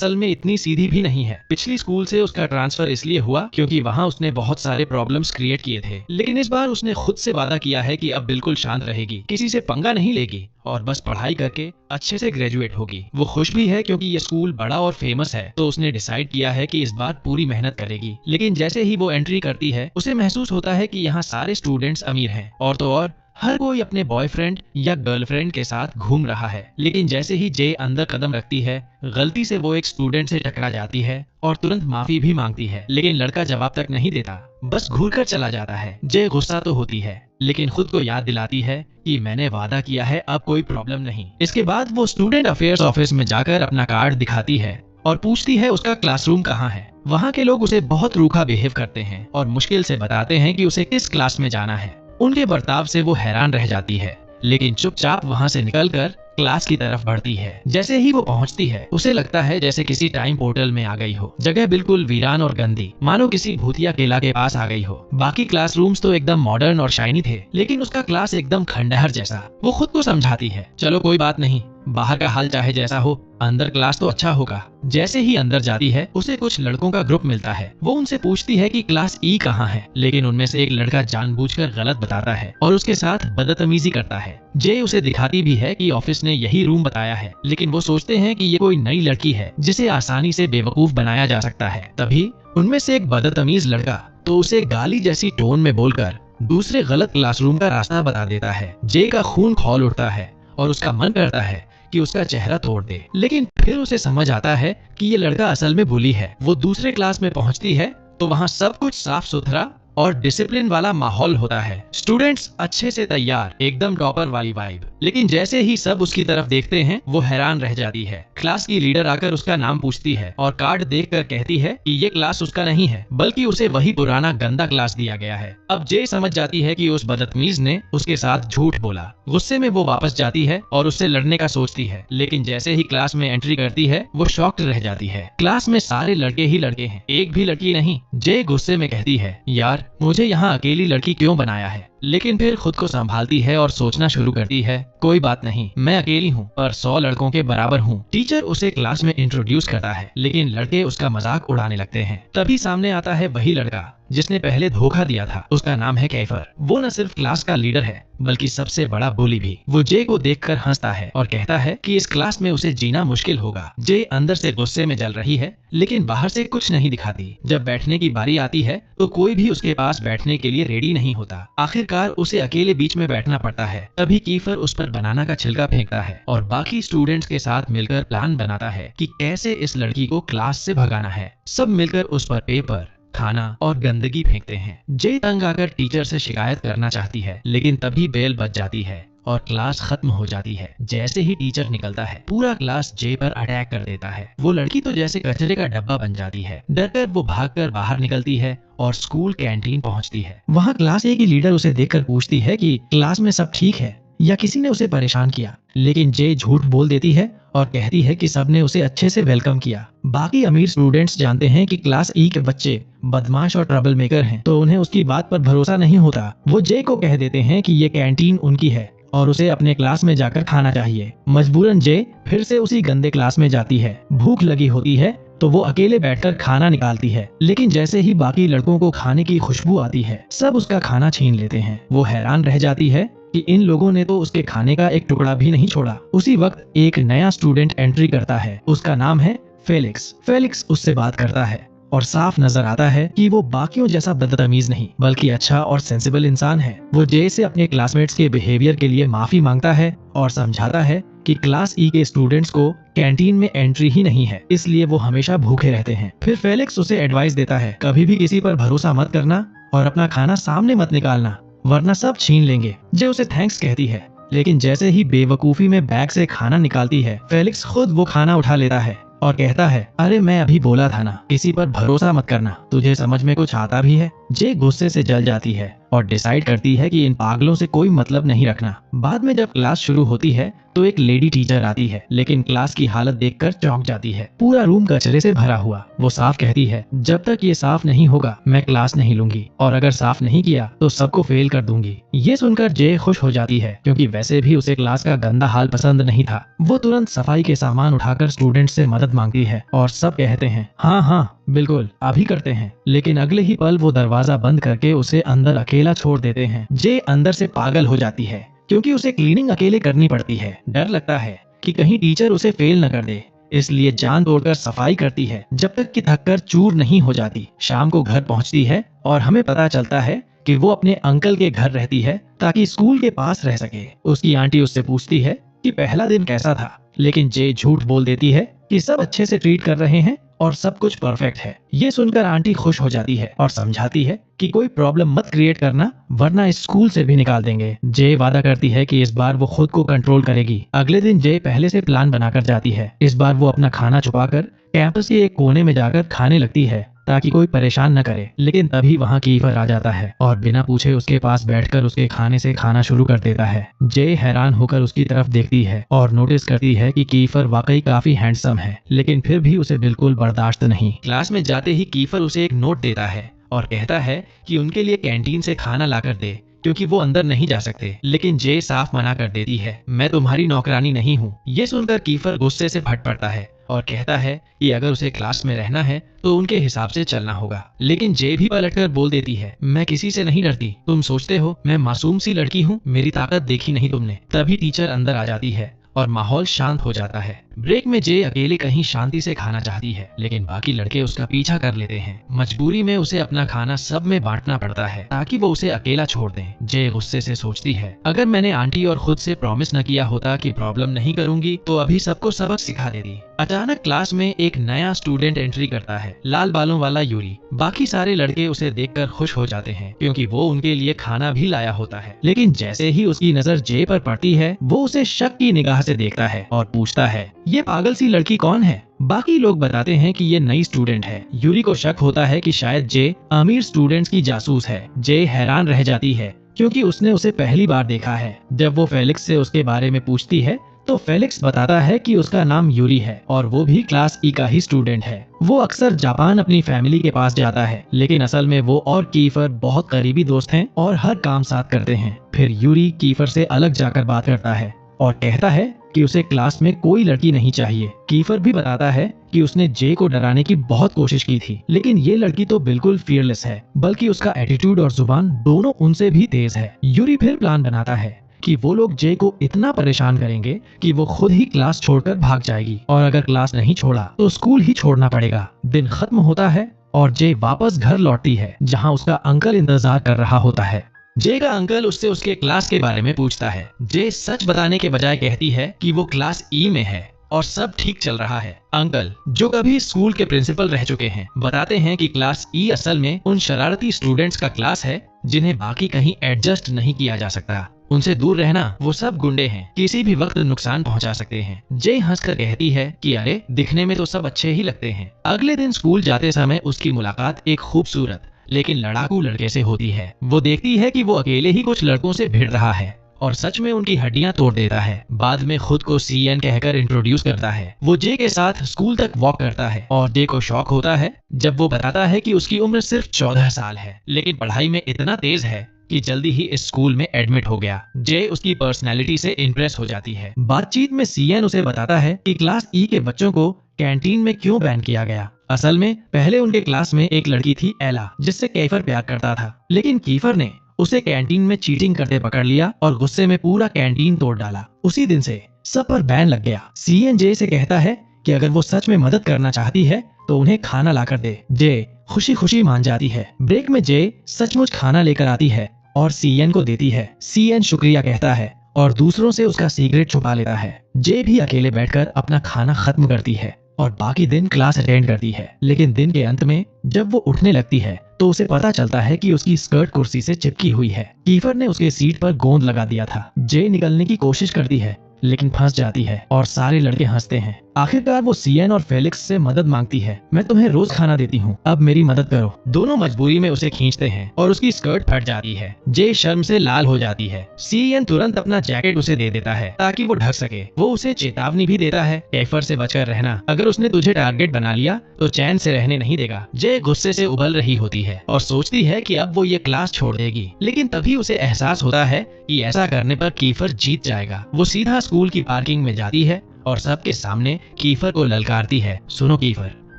असल में इतनी सीधी भी नहीं है। पिछली स्कूल से उसका ट्रांसफर इसलिए हुआ क्योंकि वहाँ उसने बहुत सारे प्रॉब्लम्स क्रिएट किए थे, लेकिन इस बार उसने खुद से वादा किया है कि अब बिल्कुल शांत रहेगी, किसी से पंगा नहीं लेगी और बस पढ़ाई करके अच्छे से ग्रेजुएट होगी। वो खुश भी है क्योंकि ये स्कूल बड़ा और फेमस है, तो उसने डिसाइड किया है कि इस बार पूरी मेहनत करेगी। लेकिन जैसे ही वो एंट्री करती है उसे महसूस होता है कि यहाँ सारे स्टूडेंट्स अमीर हैं और तो और हर कोई अपने बॉयफ्रेंड या गर्लफ्रेंड के साथ घूम रहा है। लेकिन जैसे ही जे अंदर कदम रखती है, गलती से वो एक स्टूडेंट से टकरा जाती है और तुरंत माफी भी मांगती है, लेकिन लड़का जवाब तक नहीं देता, बस घूर कर चला जाता है। जे गुस्सा तो होती है, लेकिन खुद को याद दिलाती है कि मैंने वादा किया है, अब कोई प्रॉब्लम नहीं। इसके बाद वो स्टूडेंट अफेयर्स ऑफिस में जाकर अपना कार्ड दिखाती है और पूछती है उसका क्लासरूम कहाँ है। वहाँ के लोग उसे बहुत रूखा बिहेव करते हैं और मुश्किल से बताते हैं कि उसे किस क्लास में जाना है। उनके बर्ताव से वो हैरान रह जाती है, लेकिन चुपचाप वहाँ से निकलकर क्लास की तरफ बढ़ती है। जैसे ही वो पहुँचती है उसे लगता है जैसे किसी टाइम पोर्टल में आ गई हो। जगह बिल्कुल वीरान और गंदी, मानो किसी भूतिया किला के पास आ गई हो। बाकी क्लासरूम्स तो एकदम मॉडर्न और शाइनी थे, लेकिन उसका क्लास एकदम खंडहर जैसा। वो खुद को समझाती है, चलो कोई बात नहीं, बाहर का हाल चाहे जैसा हो, अंदर क्लास तो अच्छा होगा। जैसे ही अंदर जाती है उसे कुछ लड़कों का ग्रुप मिलता है। वो उनसे पूछती है कि क्लास ई कहाँ है, लेकिन उनमें से एक लड़का जानबूझकर गलत बताता है और उसके साथ बदतमीजी करता है। जे उसे दिखाती भी है कि ऑफिस ने यही रूम बताया है, लेकिन वो सोचते हैं कि ये कोई नई लड़की है जिसे आसानी से बेवकूफ बनाया जा सकता है। तभी उनमें से एक बदतमीज लड़का तो उसे गाली जैसी टोन में बोलकर दूसरे गलत क्लासरूम का रास्ता बता देता है। जे का खून खौल उठता है और उसका मन करता है कि उसका चेहरा तोड़ दे, लेकिन फिर उसे समझ आता है कि ये लड़का असल में बुली है। वो दूसरे क्लास में पहुंचती है तो वहाँ सब कुछ साफ सुथरा और डिसिप्लिन वाला माहौल होता है। स्टूडेंट्स अच्छे से तैयार, एकदम टॉपर वाली वाइब। लेकिन जैसे ही सब उसकी तरफ देखते हैं वो हैरान रह जाती है। क्लास की लीडर आकर उसका नाम पूछती है और कार्ड देखकर कहती है कि ये क्लास उसका नहीं है, बल्कि उसे वही पुराना गंदा क्लास दिया गया है। अब जे समझ जाती है कि उस बदतमीज ने उसके साथ झूठ बोला। गुस्से में वो वापस जाती है और उससे लड़ने का सोचती है, लेकिन जैसे ही क्लास में एंट्री करती है वो शॉक्ड रह जाती है। क्लास में सारे लड़के ही लड़के हैं, एक भी लड़की नहीं। जे गुस्से में कहती है, यार मुझे यहाँ अकेली लड़की क्यों बनाया है, लेकिन फिर खुद को संभालती है और सोचना शुरू करती है, कोई बात नहीं, मैं अकेली हूँ पर 100 लड़कों के बराबर हूँ। टीचर उसे क्लास में इंट्रोड्यूस करता है, लेकिन लड़के उसका मजाक उड़ाने लगते हैं। तभी सामने आता है वही लड़का जिसने पहले धोखा दिया था। उसका नाम है कैफर। वो न सिर्फ क्लास का लीडर है बल्कि सबसे बड़ा बुली भी। वो जे को देखकर हंसता है और कहता है कि इस क्लास में उसे जीना मुश्किल होगा। जे अंदर से गुस्से में जल रही है, लेकिन बाहर से कुछ नहीं दिखाती। जब बैठने की बारी आती है तो कोई भी उसके पास बैठने के लिए रेडी नहीं होता। आखिरकार उसे अकेले बीच में बैठना पड़ता है। तभी कीफर उस पर बनाना का छिलका फेंकता है और बाकी स्टूडेंट्स के साथ मिलकर प्लान बनाता है कि कैसे इस लड़की को क्लास से भगाना है। सब मिलकर उस पर पेपर, खाना और गंदगी फेंकते हैं। जे तंग आकर टीचर से शिकायत करना चाहती है, लेकिन तभी बेल बज जाती है और क्लास खत्म हो जाती है। जैसे ही टीचर निकलता है पूरा क्लास जे पर अटैक कर देता है। वो लड़की तो जैसे कचरे का डब्बा बन जाती है। डरकर वो भागकर बाहर निकलती है और स्कूल कैंटीन पहुंचती है। वहाँ क्लास ए की लीडर उसे देखकर पूछती है कि क्लास में सब ठीक है या किसी ने उसे परेशान किया, लेकिन जे झूठ बोल देती है और कहती है कि सबने उसे अच्छे से वेलकम किया। बाकी अमीर स्टूडेंट्स जानते हैं कि क्लास ई के बच्चे बदमाश और ट्रबल मेकर हैं, तो उन्हें उसकी बात पर भरोसा नहीं होता। वो जे को कह देते हैं कि ये कैंटीन उनकी है और उसे अपने क्लास में जाकर खाना चाहिए। मजबूरन जे फिर से उसी गंदे क्लास में जाती है। भूख लगी होती है तो वो अकेले बैठकर खाना निकालती है, लेकिन जैसे ही बाकी लड़कों को खाने की खुशबू आती है सब उसका खाना छीन लेते हैं। वो हैरान रह जाती है कि इन लोगों ने तो उसके खाने का एक टुकड़ा भी नहीं छोड़ा। उसी वक्त एक नया स्टूडेंट एंट्री करता है। उसका नाम है फेलिक्स। फेलिक्स उससे बात करता है और साफ नजर आता है कि वो बाकियों जैसा बदतमीज नहीं बल्कि अच्छा और सेंसिबल इंसान है। वो जे से अपने क्लासमेट्स के बिहेवियर के लिए माफी मांगता है और समझाता है कि क्लास ई के स्टूडेंट्स को कैंटीन में एंट्री ही नहीं है, इसलिए वो हमेशा भूखे रहते हैं। फिर फेलिक्स उसे एडवाइस देता है, कभी भी किसी पर भरोसा मत करना और अपना खाना सामने मत निकालना वरना सब छीन लेंगे। जे उसे थैंक्स कहती है, लेकिन जैसे ही बेवकूफी में बैग से खाना निकालती है फेलिक्स खुद वो खाना उठा लेता है और कहता है, अरे मैं अभी बोला था ना, किसी पर भरोसा मत करना, तुझे समझ में कुछ आता भी है। जे गुस्से से जल जाती है और डिसाइड करती है कि इन पागलों से कोई मतलब नहीं रखना। बाद में जब क्लास शुरू होती है तो एक लेडी टीचर आती है, लेकिन क्लास की हालत देखकर चौंक जाती है। पूरा रूम कचरे से भरा हुआ। वो साफ कहती है, जब तक ये साफ नहीं होगा मैं क्लास नहीं लूंगी, और अगर साफ नहीं किया तो सबको फेल कर दूंगी। ये सुनकर जे खुश हो जाती है, क्योंकि वैसे भी उसे क्लास का गंदा हाल पसंद नहीं था। वो तुरंत सफाई के सामान उठाकर स्टूडेंट से मदद मांगती है और सब कहते हैं हाँ हाँ बिल्कुल अभी करते हैं। लेकिन अगले ही पल वो दरवाजा बंद करके उसे अंदर अकेला छोड़ देते हैं। जे अंदर से पागल हो जाती है, क्योंकि उसे क्लीनिंग अकेले करनी पड़ती है। डर लगता है कि कहीं टीचर उसे फेल न कर दे, इसलिए जान तोड़कर सफाई करती है जब तक कि थककर चूर नहीं हो जाती। शाम को घर पहुंचती है और हमें पता चलता है कि वो अपने अंकल के घर रहती है ताकि स्कूल के पास रह सके। उसकी आंटी उससे पूछती है कि पहला दिन कैसा था, लेकिन जे झूठ बोल देती है कि सब अच्छे से ट्रीट कर रहे हैं और सब कुछ परफेक्ट है। ये सुनकर आंटी खुश हो जाती है और समझाती है कि कोई प्रॉब्लम मत क्रिएट करना, वरना इस स्कूल से भी निकाल देंगे। जे वादा करती है कि इस बार वो खुद को कंट्रोल करेगी। अगले दिन जे पहले से प्लान बनाकर जाती है। इस बार वो अपना खाना छुपाकर कैंपस के एक कोने में जाकर खाने लगती है ताकि कोई परेशान न करे। लेकिन तभी वहाँ कीफर आ जाता है और बिना पूछे उसके पास बैठकर उसके खाने से खाना शुरू कर देता है। जे हैरान होकर उसकी तरफ देखती है और नोटिस करती है कि कीफर वाकई काफी हैंडसम है, लेकिन फिर भी उसे बिल्कुल बर्दाश्त नहीं। क्लास में जाते ही कीफर उसे एक नोट देता है और कहता है कि उनके लिए कैंटीन से खाना लाकर दे, क्योंकि वो अंदर नहीं जा सकते। लेकिन जे साफ मना कर देती है, मैं तुम्हारी नौकरानी नहीं हूँ। ये सुनकर कीफर गुस्से से फट पड़ता है और कहता है कि अगर उसे क्लास में रहना है तो उनके हिसाब से चलना होगा। लेकिन जे भी पलटकर बोल देती है, मैं किसी से नहीं डरती, तुम सोचते हो मैं मासूम सी लड़की हूँ, मेरी ताकत देखी नहीं तुमने। तभी टीचर अंदर आ जाती है और माहौल शांत हो जाता है। ब्रेक में जे अकेले कहीं शांति से खाना चाहती है, लेकिन बाकी लड़के उसका पीछा कर लेते हैं। मजबूरी में उसे अपना खाना सब में बांटना पड़ता है ताकि वो उसे अकेला छोड़ दें। जे गुस्से से सोचती है, अगर मैंने आंटी और खुद से प्रॉमिस न किया होता कि प्रॉब्लम नहीं करूंगी तो अभी सबको सबक सिखा देती। अचानक क्लास में एक नया स्टूडेंट एंट्री करता है, लाल बालों वाला यूरी। बाकी सारे लड़के उसे देखकर खुश हो जाते हैं, क्योंकि वो उनके लिए खाना भी लाया होता है। लेकिन जैसे ही उसकी नजर जे पर पड़ती है, वो उसे शक की निगाह से देखता है और पूछता है, ये पागल सी लड़की कौन है? बाकी लोग बताते हैं कि ये नई स्टूडेंट है। यूरी को शक होता है कि शायद जे अमीर स्टूडेंट्स की जासूस है। जे हैरान रह जाती है, क्योंकि उसने उसे पहली बार देखा है। जब वो फेलिक्स से उसके बारे में पूछती है तो फेलिक्स बताता है कि उसका नाम यूरी है और वो भी क्लास ई का ही स्टूडेंट है। वो अक्सर जापान अपनी फैमिली के पास जाता है, लेकिन असल में वो और कीफर बहुत करीबी दोस्त हैं और हर काम साथ करते हैं। फिर यूरी कीफर से अलग जाकर बात करता है और कहता है कि उसे क्लास में कोई लड़की नहीं चाहिए। कीफर भी बताता है कि उसने जे को डराने की बहुत कोशिश की थी, लेकिन ये लड़की तो बिल्कुल फियरलेस है, बल्कि उसका एटीट्यूड और जुबान दोनों उनसे भी तेज है। यूरी फिर प्लान बनाता है कि वो लोग जे को इतना परेशान करेंगे कि वो खुद ही क्लास छोड़कर भाग जाएगी, और अगर क्लास नहीं छोड़ा तो स्कूल ही छोड़ना पड़ेगा। दिन खत्म होता है और जे वापस घर लौटती है, जहाँ उसका अंकल इंतजार कर रहा होता है। जे का अंकल उससे उसके क्लास के बारे में पूछता है। जे सच बताने के बजाय कहती है कि वो क्लास ई में है और सब ठीक चल रहा है। अंकल, जो कभी स्कूल के प्रिंसिपल रह चुके हैं, बताते हैं कि क्लास ई असल में उन शरारती स्टूडेंट्स का क्लास है जिन्हें बाकी कहीं एडजस्ट नहीं किया जा सकता। उनसे दूर रहना, वो सब गुंडे हैं, किसी भी वक्त नुकसान पहुंचा सकते हैं। जे हंसकर कहती है कि अरे, दिखने में तो सब अच्छे ही लगते हैं। अगले दिन स्कूल जाते समय उसकी मुलाकात एक खूबसूरत लेकिन लड़ाकू लड़के से होती है। वो देखती है कि वो अकेले ही कुछ लड़कों से भिड़ रहा है और सच में उनकी हड्डियां तोड़ देता है। बाद में खुद को सीएन कहकर इंट्रोड्यूस करता है। वो जे के साथ स्कूल तक वॉक करता है और जे को शॉक होता है जब वो बताता है कि उसकी उम्र सिर्फ 14 साल है, लेकिन पढ़ाई में इतना तेज है कि जल्दी ही इस स्कूल में एडमिट हो गया। जे उसकी पर्सनैलिटी से इम्प्रेस हो जाती है। बातचीत में सीएन उसे बताता है कि क्लास ई के बच्चों को कैंटीन में क्यों बैन किया गया। असल में पहले उनके क्लास में एक लड़की थी एला, जिससे कीफर प्यार करता था, लेकिन कीफर ने उसे कैंटीन में चीटिंग करते पकड़ लिया और गुस्से में पूरा कैंटीन तोड़ डाला। उसी दिन से सब पर बैन लग गया। सीएन जे से कहता है कि अगर वो सच में मदद करना चाहती है तो उन्हें खाना लाकर दे। जे खुशी खुशी मान जाती है। ब्रेक में जे सचमुच खाना लेकर आती है और सीएन को देती है। सीएन शुक्रिया कहता है और दूसरों से उसका सीक्रेट छुपा लेता है। जे भी अकेले बैठकर अपना खाना खत्म करती है और बाकी दिन क्लास अटेंड करती है। लेकिन दिन के अंत में जब वो उठने लगती है तो उसे पता चलता है कि उसकी स्कर्ट कुर्सी से चिपकी हुई है। कीफर ने उसके सीट पर गोंद लगा दिया था। जे निकलने की कोशिश करती है, लेकिन फंस जाती है और सारे लड़के हंसते हैं। आखिरकार वो सीएन और फेलिक्स से मदद मांगती है। मैं तुम्हें रोज खाना देती हूँ, अब मेरी मदद करो। दोनों मजबूरी में उसे खींचते हैं और उसकी स्कर्ट फट जाती है। जे शर्म से लाल हो जाती है। सीएन तुरंत अपना जैकेट उसे दे देता है ताकि वो ढक सके। वो उसे चेतावनी भी देता है, कैफर से बचकर रहना, अगर उसने तुझे टारगेट बना लिया तो चैन से रहने नहीं देगा। जे गुस्से से उबल रही होती है और सोचती है कि अब वो ये क्लास छोड़ देगी, लेकिन तभी उसे एहसास होता है कि ऐसा करने पर कीफर जीत जाएगा। वो सीधा स्कूल की पार्किंग में जाती है और सबके सामने कीफर को ललकारती है, सुनो कीफर,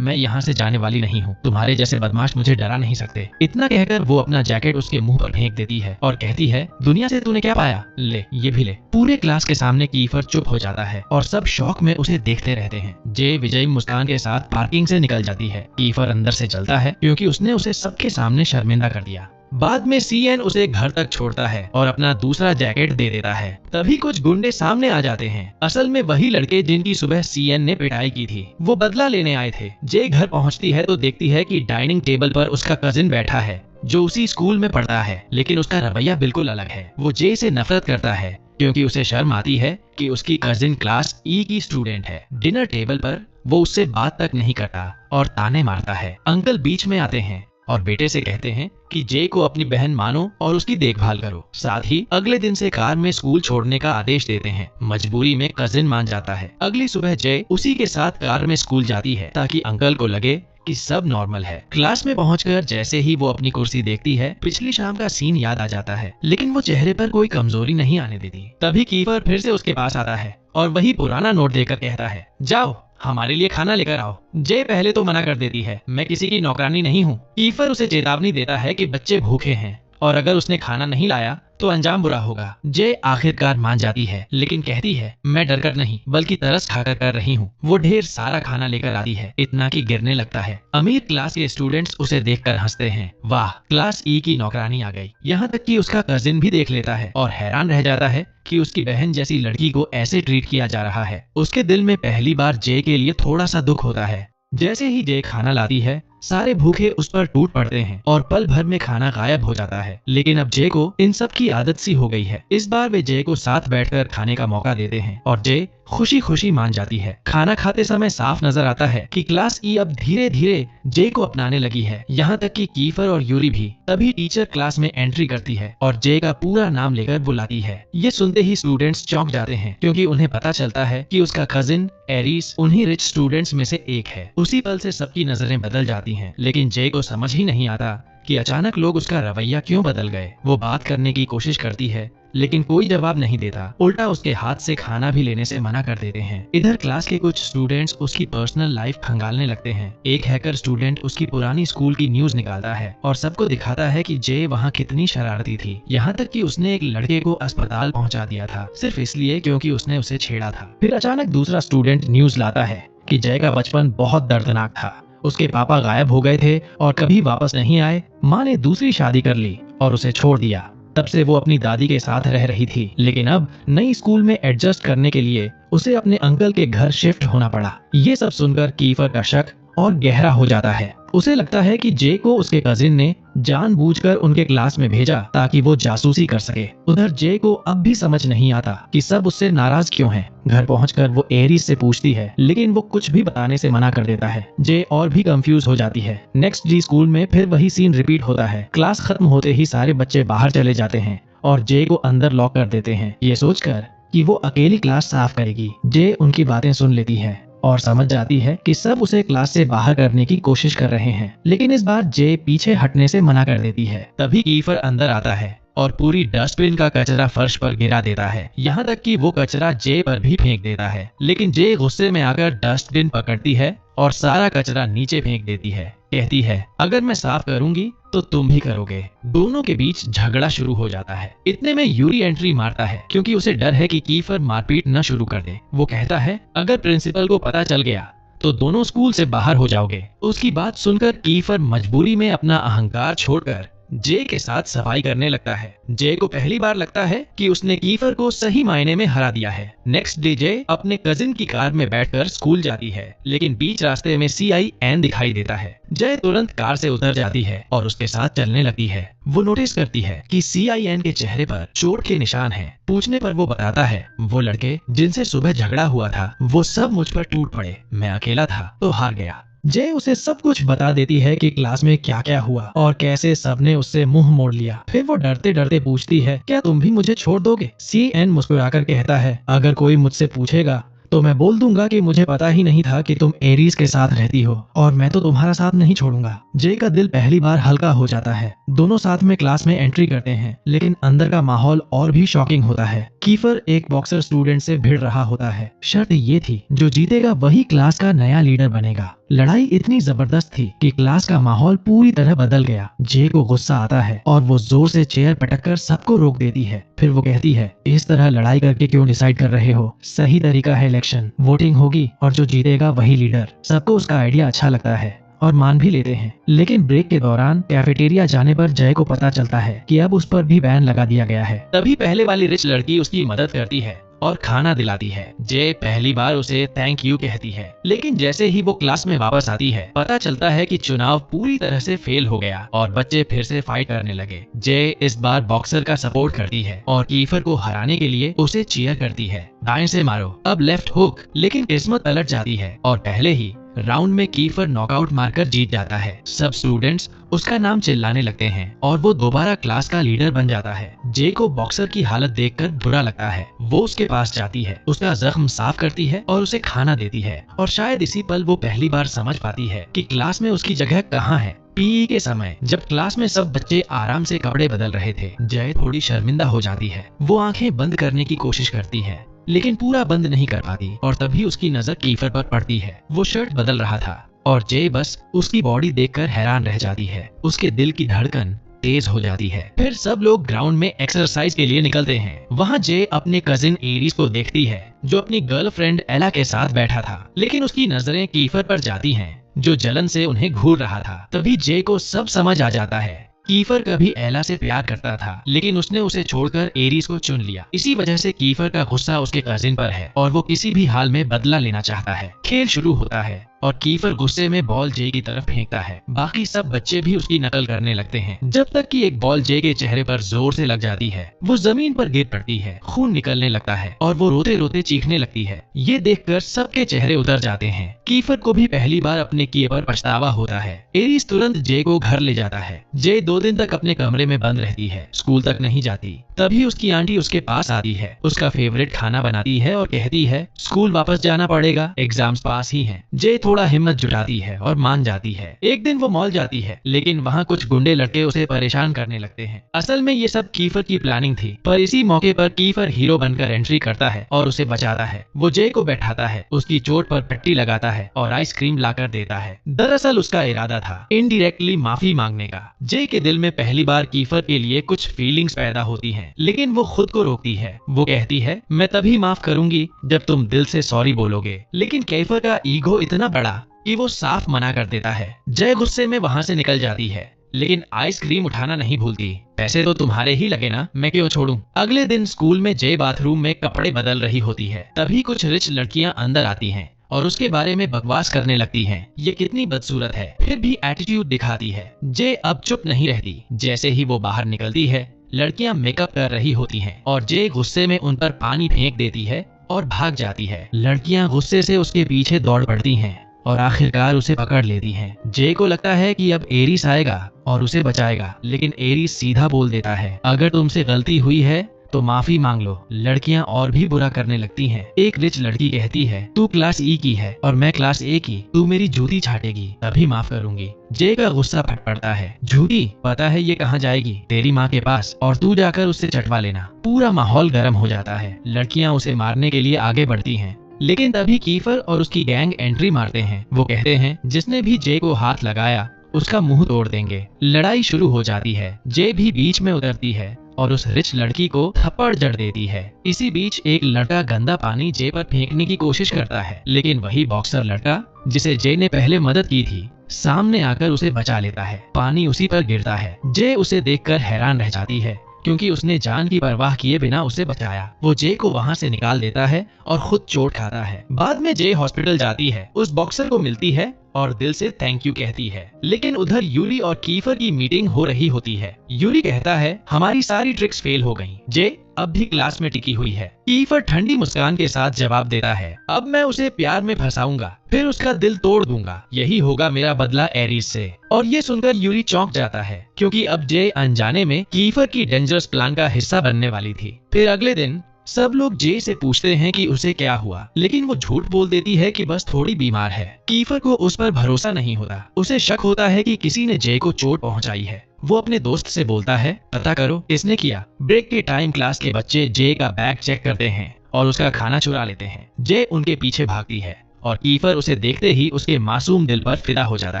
मैं यहाँ से जाने वाली नहीं हूँ, तुम्हारे जैसे बदमाश मुझे डरा नहीं सकते। इतना कहकर वो अपना जैकेट उसके मुंह पर फेंक देती है और कहती है, दुनिया से तूने क्या पाया, ले ये भी ले। पूरे क्लास के सामने कीफर चुप हो जाता है और सब शौक में उसे देखते रहते हैं। जे विजयी मुस्कान के साथ पार्किंग से निकल जाती है। कीफर अंदर से जलता है क्योंकि उसने उसे सबके सामने शर्मिंदा कर दिया। बाद में सीएन उसे घर तक छोड़ता है और अपना दूसरा जैकेट दे देता है। तभी कुछ गुंडे सामने आ जाते हैं, असल में वही लड़के जिनकी सुबह सीएन ने पिटाई की थी। वो बदला लेने आए थे। जे घर पहुंचती है तो देखती है कि डाइनिंग टेबल पर उसका कजिन बैठा है जो उसी स्कूल में पढ़ता है, लेकिन उसका रवैया बिल्कुल अलग है। वो जे से नफरत करता है क्योंकि उसे शर्म आती है कि उसकी कजिन क्लास ई की स्टूडेंट है। डिनर टेबल पर वो उससे बात तक नहीं करता और ताने मारता है। अंकल बीच में आते हैं और बेटे से कहते हैं कि जे को अपनी बहन मानो और उसकी देखभाल करो। साथ ही अगले दिन से कार में स्कूल छोड़ने का आदेश देते हैं। मजबूरी में कजिन मान जाता है। अगली सुबह जे उसी के साथ कार में स्कूल जाती है ताकि अंकल को लगे कि सब नॉर्मल है। क्लास में पहुंचकर जैसे ही वो अपनी कुर्सी देखती है, पिछली शाम का सीन याद आ जाता है, लेकिन वो चेहरे पर कोई कमजोरी नहीं आने देती। तभी कीफर फिर से उसके पास आता है और वही पुराना नोट देकर कहता है, जाओ हमारे लिए खाना लेकर आओ। जे पहले तो मना कर देती है, मैं किसी की नौकरानी नहीं हूँ। कीफर उसे चेतावनी देता है कि बच्चे भूखे हैं और अगर उसने खाना नहीं लाया तो अंजाम बुरा होगा। जे आखिरकार मान जाती है, लेकिन कहती है, मैं डरकर नहीं बल्कि तरस खाकर कर रही हूँ। वो ढेर सारा खाना लेकर आती है, इतना कि गिरने लगता है। अमीर क्लास के स्टूडेंट्स उसे देखकर हंसते हैं, वाह क्लास ई की नौकरानी आ गई। यहाँ तक कि उसका कजिन भी देख लेता है और हैरान रह जाता है कि उसकी बहन जैसी लड़की को ऐसे ट्रीट किया जा रहा है। उसके दिल में पहली बार जे के लिए थोड़ा सा दुख होता है। जैसे ही जे खाना लाती है, सारे भूखे उस पर टूट पड़ते हैं और पल भर में खाना गायब हो जाता है। लेकिन अब जे को इन सब की आदत सी हो गई है। इस बार वे जे को साथ बैठकर खाने का मौका देते हैं और जे खुशी खुशी मान जाती है। खाना खाते समय साफ नजर आता है कि क्लास ई अब धीरे धीरे जे को अपनाने लगी है, यहाँ तक कि कीफर और यूरी भी। तभी टीचर क्लास में एंट्री करती है और जे का पूरा नाम लेकर बुलाती है। ये सुनते ही स्टूडेंट्स चौंक जाते हैं क्योंकि उन्हें पता चलता है कि उसका कजिन एरिस उन्हीं रिच स्टूडेंट्स में से एक है। उसी पल से सबकी नजरें बदल जाती हैं, लेकिन जे को समझ ही नहीं आता कि अचानक लोग उसका रवैया क्यों बदल गए। वो बात करने की कोशिश करती है, लेकिन कोई जवाब नहीं देता, उल्टा उसके हाथ से खाना भी लेने से मना कर देते हैं। इधर क्लास के कुछ स्टूडेंट्स उसकी पर्सनल लाइफ खंगालने लगते हैं। एक हैकर स्टूडेंट उसकी पुरानी स्कूल की न्यूज निकालता है और सबको दिखाता है कि जे वहाँ कितनी शरारती थी, यहाँ तक कि उसने एक लड़के को अस्पताल पहुँचा दिया था सिर्फ इसलिए क्योंकि उसने उसे छेड़ा था। फिर अचानक दूसरा स्टूडेंट न्यूज लाता है कि जय का बचपन बहुत दर्दनाक था। उसके पापा गायब हो गए थे और कभी वापस नहीं आए। माँ ने दूसरी शादी कर ली और उसे छोड़ दिया। तब से वो अपनी दादी के साथ रह रही थी, लेकिन अब नई स्कूल में एडजस्ट करने के लिए उसे अपने अंकल के घर शिफ्ट होना पड़ा। ये सब सुनकर कीफर का शक और गहरा हो जाता है। उसे लगता है कि जे को उसके कजिन ने जानबूझकर उनके क्लास में भेजा ताकि वो जासूसी कर सके। उधर जे को अब भी समझ नहीं आता कि सब उससे नाराज क्यों हैं। घर पहुंचकर वो एरिस से पूछती है, लेकिन वो कुछ भी बताने से मना कर देता है। जे और भी कंफ्यूज हो जाती है। नेक्स्ट डे स्कूल में फिर वही सीन रिपीट होता है। क्लास खत्म होते ही सारे बच्चे बाहर चले जाते हैं और जे को अंदर लॉक कर देते हैं, ये सोचकर कि वो अकेली क्लास साफ करेगी। जे उनकी बातें सुन लेती है और समझ जाती है कि सब उसे क्लास से बाहर करने की कोशिश कर रहे हैं, लेकिन इस बार जे पीछे हटने से मना कर देती है। तभी कीफर अंदर आता है और पूरी डस्टबिन का कचरा फर्श पर गिरा देता है, यहाँ तक कि वो कचरा जे पर भी फेंक देता है। लेकिन जे गुस्से में आकर डस्टबिन पकड़ती है और सारा कचरा नीचे फेंक देती है। कहती है, अगर मैं साफ करूंगी तो तुम भी करोगे। दोनों के बीच झगड़ा शुरू हो जाता है। इतने में यूरी एंट्री मारता है क्योंकि उसे डर है कि कीफर मारपीट न शुरू कर दे। वो कहता है, अगर प्रिंसिपल को पता चल गया तो दोनों स्कूल से बाहर हो जाओगे। उसकी बात सुनकर कीफर मजबूरी में अपना अहंकार छोड़कर जे के साथ सफाई करने लगता है। जे को पहली बार लगता है कि उसने कीफर को सही मायने में हरा दिया है। नेक्स्ट डे जे अपने कजिन की कार में बैठकर स्कूल जाती है, लेकिन बीच रास्ते में CIN दिखाई देता है। जय तुरंत कार से उतर जाती है और उसके साथ चलने लगती है। वो नोटिस करती है कि CIN के चेहरे पर चोट के निशान हैं। पूछने पर वो बताता है वो लड़के जिनसे सुबह झगड़ा हुआ था वो सब मुझ पर टूट पड़े, मैं अकेला था तो हार गया। जय उसे सब कुछ बता देती है कि क्लास में क्या क्या हुआ और कैसे सबने उससे मुंह मोड़ लिया। फिर वो डरते डरते पूछती है क्या तुम भी मुझे छोड़ दोगे? CN मुस्कुराकर कहता है अगर कोई मुझसे पूछेगा तो मैं बोल दूंगा कि मुझे पता ही नहीं था कि तुम एरीज के साथ रहती हो और मैं तो तुम्हारा साथ नहीं छोड़ूंगा। जे का दिल पहली बार हल्का हो जाता है। दोनों साथ में क्लास में एंट्री करते हैं, लेकिन अंदर का माहौल और भी शॉकिंग होता है। कीफर एक बॉक्सर स्टूडेंट से भिड़ रहा होता है। शर्त ये थी जो जीतेगा वही क्लास का नया लीडर बनेगा। लड़ाई इतनी जबरदस्त थी कि क्लास का माहौल पूरी तरह बदल गया। जे को गुस्सा आता है और वो जोर से चेयर पटककर सबको रोक देती है। फिर वो कहती है इस तरह लड़ाई करके क्यों डिसाइड कर रहे हो? सही तरीका है इलेक्शन, वोटिंग होगी और जो जीतेगा वही लीडर। सबको उसका आइडिया अच्छा लगता है और मान भी लेते हैं। लेकिन ब्रेक के दौरान कैफेटेरिया जाने पर जय को पता चलता है कि अब उस पर भी बैन लगा दिया गया है। तभी पहले वाली रिच लड़की उसकी मदद करती है और खाना दिलाती है। जे पहली बार उसे थैंक यू कहती है, लेकिन जैसे ही वो क्लास में वापस आती है पता चलता है कि चुनाव पूरी तरह से फेल हो गया और बच्चे फिर से फाइट करने लगे। जे इस बार बॉक्सर का सपोर्ट करती है और कीफर को हराने के लिए उसे चीयर करती है। दाएं से मारो, अब लेफ्ट हुक। लेकिन किस्मत पलट जाती है और पहले ही राउंड में कीफर नॉकआउट मारकर जीत जाता है। सब स्टूडेंट्स उसका नाम चिल्लाने लगते हैं और वो दोबारा क्लास का लीडर बन जाता है। जे को बॉक्सर की हालत देखकर बुरा लगता है। वो उसके पास जाती है, उसका जख्म साफ करती है और उसे खाना देती है। और शायद इसी पल वो पहली बार समझ पाती है कि क्लास में उसकी जगह कहाँ है। PE के समय जब क्लास में सब बच्चे आराम से कपड़े बदल रहे थे, जय थोड़ी शर्मिंदा हो जाती है। वो आंखें बंद करने की कोशिश करती है, लेकिन पूरा बंद नहीं कर पाती और तभी उसकी नजर कीफर पर पड़ती है। वो शर्ट बदल रहा था और जे बस उसकी बॉडी देखकर हैरान रह जाती है। उसके दिल की धड़कन तेज हो जाती है। फिर सब लोग ग्राउंड में एक्सरसाइज के लिए निकलते हैं। वहाँ जे अपने कजिन एरीज को देखती है जो अपनी गर्लफ्रेंड एला के साथ बैठा था, लेकिन उसकी नजरें कीफर पर जाती हैं जो जलन से उन्हें घूर रहा था। तभी जे को सब समझ आ जाता है। कीफर कभी एला से प्यार करता था, लेकिन उसने उसे छोड़कर एरीज को चुन लिया। इसी वजह से कीफर का गुस्सा उसके कजिन पर है और वो किसी भी हाल में बदला लेना चाहता है। खेल शुरू होता है और कीफर गुस्से में बॉल जे की तरफ फेंकता है। बाकी सब बच्चे भी उसकी नकल करने लगते हैं, जब तक कि एक बॉल जे के चेहरे पर जोर से लग जाती है। वो जमीन पर गिर पड़ती है, खून निकलने लगता है और वो रोते रोते चीखने लगती है। ये देखकर सबके चेहरे उतर जाते हैं। कीफर को भी पहली बार अपने किए पर पछतावा होता है। एरीज तुरंत जे को घर ले जाता है। जे 2 दिन तक अपने कमरे में बंद रहती है, स्कूल तक नहीं जाती। तभी उसकी आंटी उसके पास आती है, उसका फेवरेट खाना बनाती है और कहती है स्कूल वापस जाना पड़ेगा, एग्जाम्स पास ही हैं। जे थोड़ा हिम्मत जुटाती है और मान जाती है। एक दिन वो मॉल जाती है, लेकिन वहाँ कुछ गुंडे लड़के उसे परेशान करने लगते हैं। असल में ये सब कीफर की प्लानिंग थी, पर इसी मौके पर कीफर हीरो बनकर एंट्री करता है और उसे बचाता है। वो जे को बैठाता है, उसकी चोट पर पट्टी लगाता है और आइसक्रीम लाकर देता है। दरअसल उसका इरादा था इनडायरेक्टली माफी मांगने का। जे के दिल में पहली बार कीफर के लिए कुछ फीलिंग्स पैदा होती हैं, लेकिन वो खुद को रोकती है। वो कहती है मैं तभी माफ करूंगी जब तुम दिल से सॉरी बोलोगे। लेकिन कीफर का ईगो इतना बड़ा कि वो साफ मना कर देता है। जय गुस्से में वहाँ से निकल जाती है, लेकिन आइसक्रीम उठाना नहीं भूलती। पैसे तो तुम्हारे ही लगे ना, मैं क्यों छोड़ूं। अगले दिन स्कूल में जय बाथरूम में कपड़े बदल रही होती है। तभी कुछ रिच लड़कियां अंदर आती हैं और उसके बारे में बकवास करने लगती हैं। ये कितनी बदसूरत है, फिर भी एटीट्यूड दिखाती है। जय अब चुप नहीं रहती। जैसे ही वो बाहर निकलती है, लड़कियां मेकअप कर रही होती हैं और जय गुस्से में उन पर पानी फेंक देती है और भाग जाती है। लड़कियां गुस्से से उसके पीछे दौड़ पड़ती हैं और आखिरकार उसे पकड़ लेती हैं। जे को लगता है कि अब एरीज आएगा और उसे बचाएगा, लेकिन एरीज सीधा बोल देता है अगर तुमसे गलती हुई है तो माफी मांग लो। लड़कियां और भी बुरा करने लगती हैं। एक रिच लड़की कहती है तू क्लास E की है और मैं क्लास A की, तू मेरी जूती छाटेगी तभी माफ करूंगी। जे का गुस्सा फट पड़ता है। झूठी, पता है ये कहाँ जाएगी? तेरी माँ के पास, और तू जाकर उससे चटवा लेना। पूरा माहौल गर्म हो जाता है। लड़कियां उसे मारने के लिए आगे बढ़ती हैं, लेकिन तभी कीफर और उसकी गैंग एंट्री मारते हैं। वो कहते हैं जिसने भी जे को हाथ लगाया उसका मुंह तोड़ देंगे। लड़ाई शुरू हो जाती है। जे भी बीच में उतरती है और उस रिच लड़की को थप्पड़ जड़ देती है। इसी बीच एक लड़का गंदा पानी जे पर फेंकने की कोशिश करता है, लेकिन वही बॉक्सर लड़का जिसे जे ने पहले मदद की थी सामने आकर उसे बचा लेता है। पानी उसी पर गिरता है। जे उसे देखकर हैरान रह जाती है क्योंकि उसने जान की परवाह किए बिना उसे बचाया। वो जे को वहाँ से निकाल देता है और खुद चोट खाता है। बाद में जे हॉस्पिटल जाती है, उस बॉक्सर को मिलती है और दिल से थैंक यू कहती है। लेकिन उधर यूरी और कीफर की मीटिंग हो रही होती है। यूरी कहता है हमारी सारी ट्रिक्स फेल हो गयी। जे अब भी क्लास में टिकी हुई है। कीफर ठंडी मुस्कान के साथ जवाब देता है अब मैं उसे प्यार में फंसाऊंगा, फिर उसका दिल तोड़ दूंगा। यही होगा मेरा बदला एरिस से। और ये सुनकर यूरी चौंक जाता है क्योंकि अब जे अनजाने में कीफर की डेंजरस प्लान का हिस्सा बनने वाली थी। फिर अगले दिन सब लोग जे से पूछते हैं कि उसे क्या हुआ, लेकिन वो झूठ बोल देती है कि बस थोड़ी बीमार है। कीफर को उस पर भरोसा नहीं होता। उसे शक होता है कि किसी ने जे को चोट पहुंचाई है। वो अपने दोस्त से बोलता है पता करो किसने किया। ब्रेक के टाइम क्लास के बच्चे जे का बैग चेक करते हैं और उसका खाना चुरा लेते हैं। जे उनके पीछे भागती है और कीफर उसे देखते ही उसके मासूम दिल पर फिदा हो जाता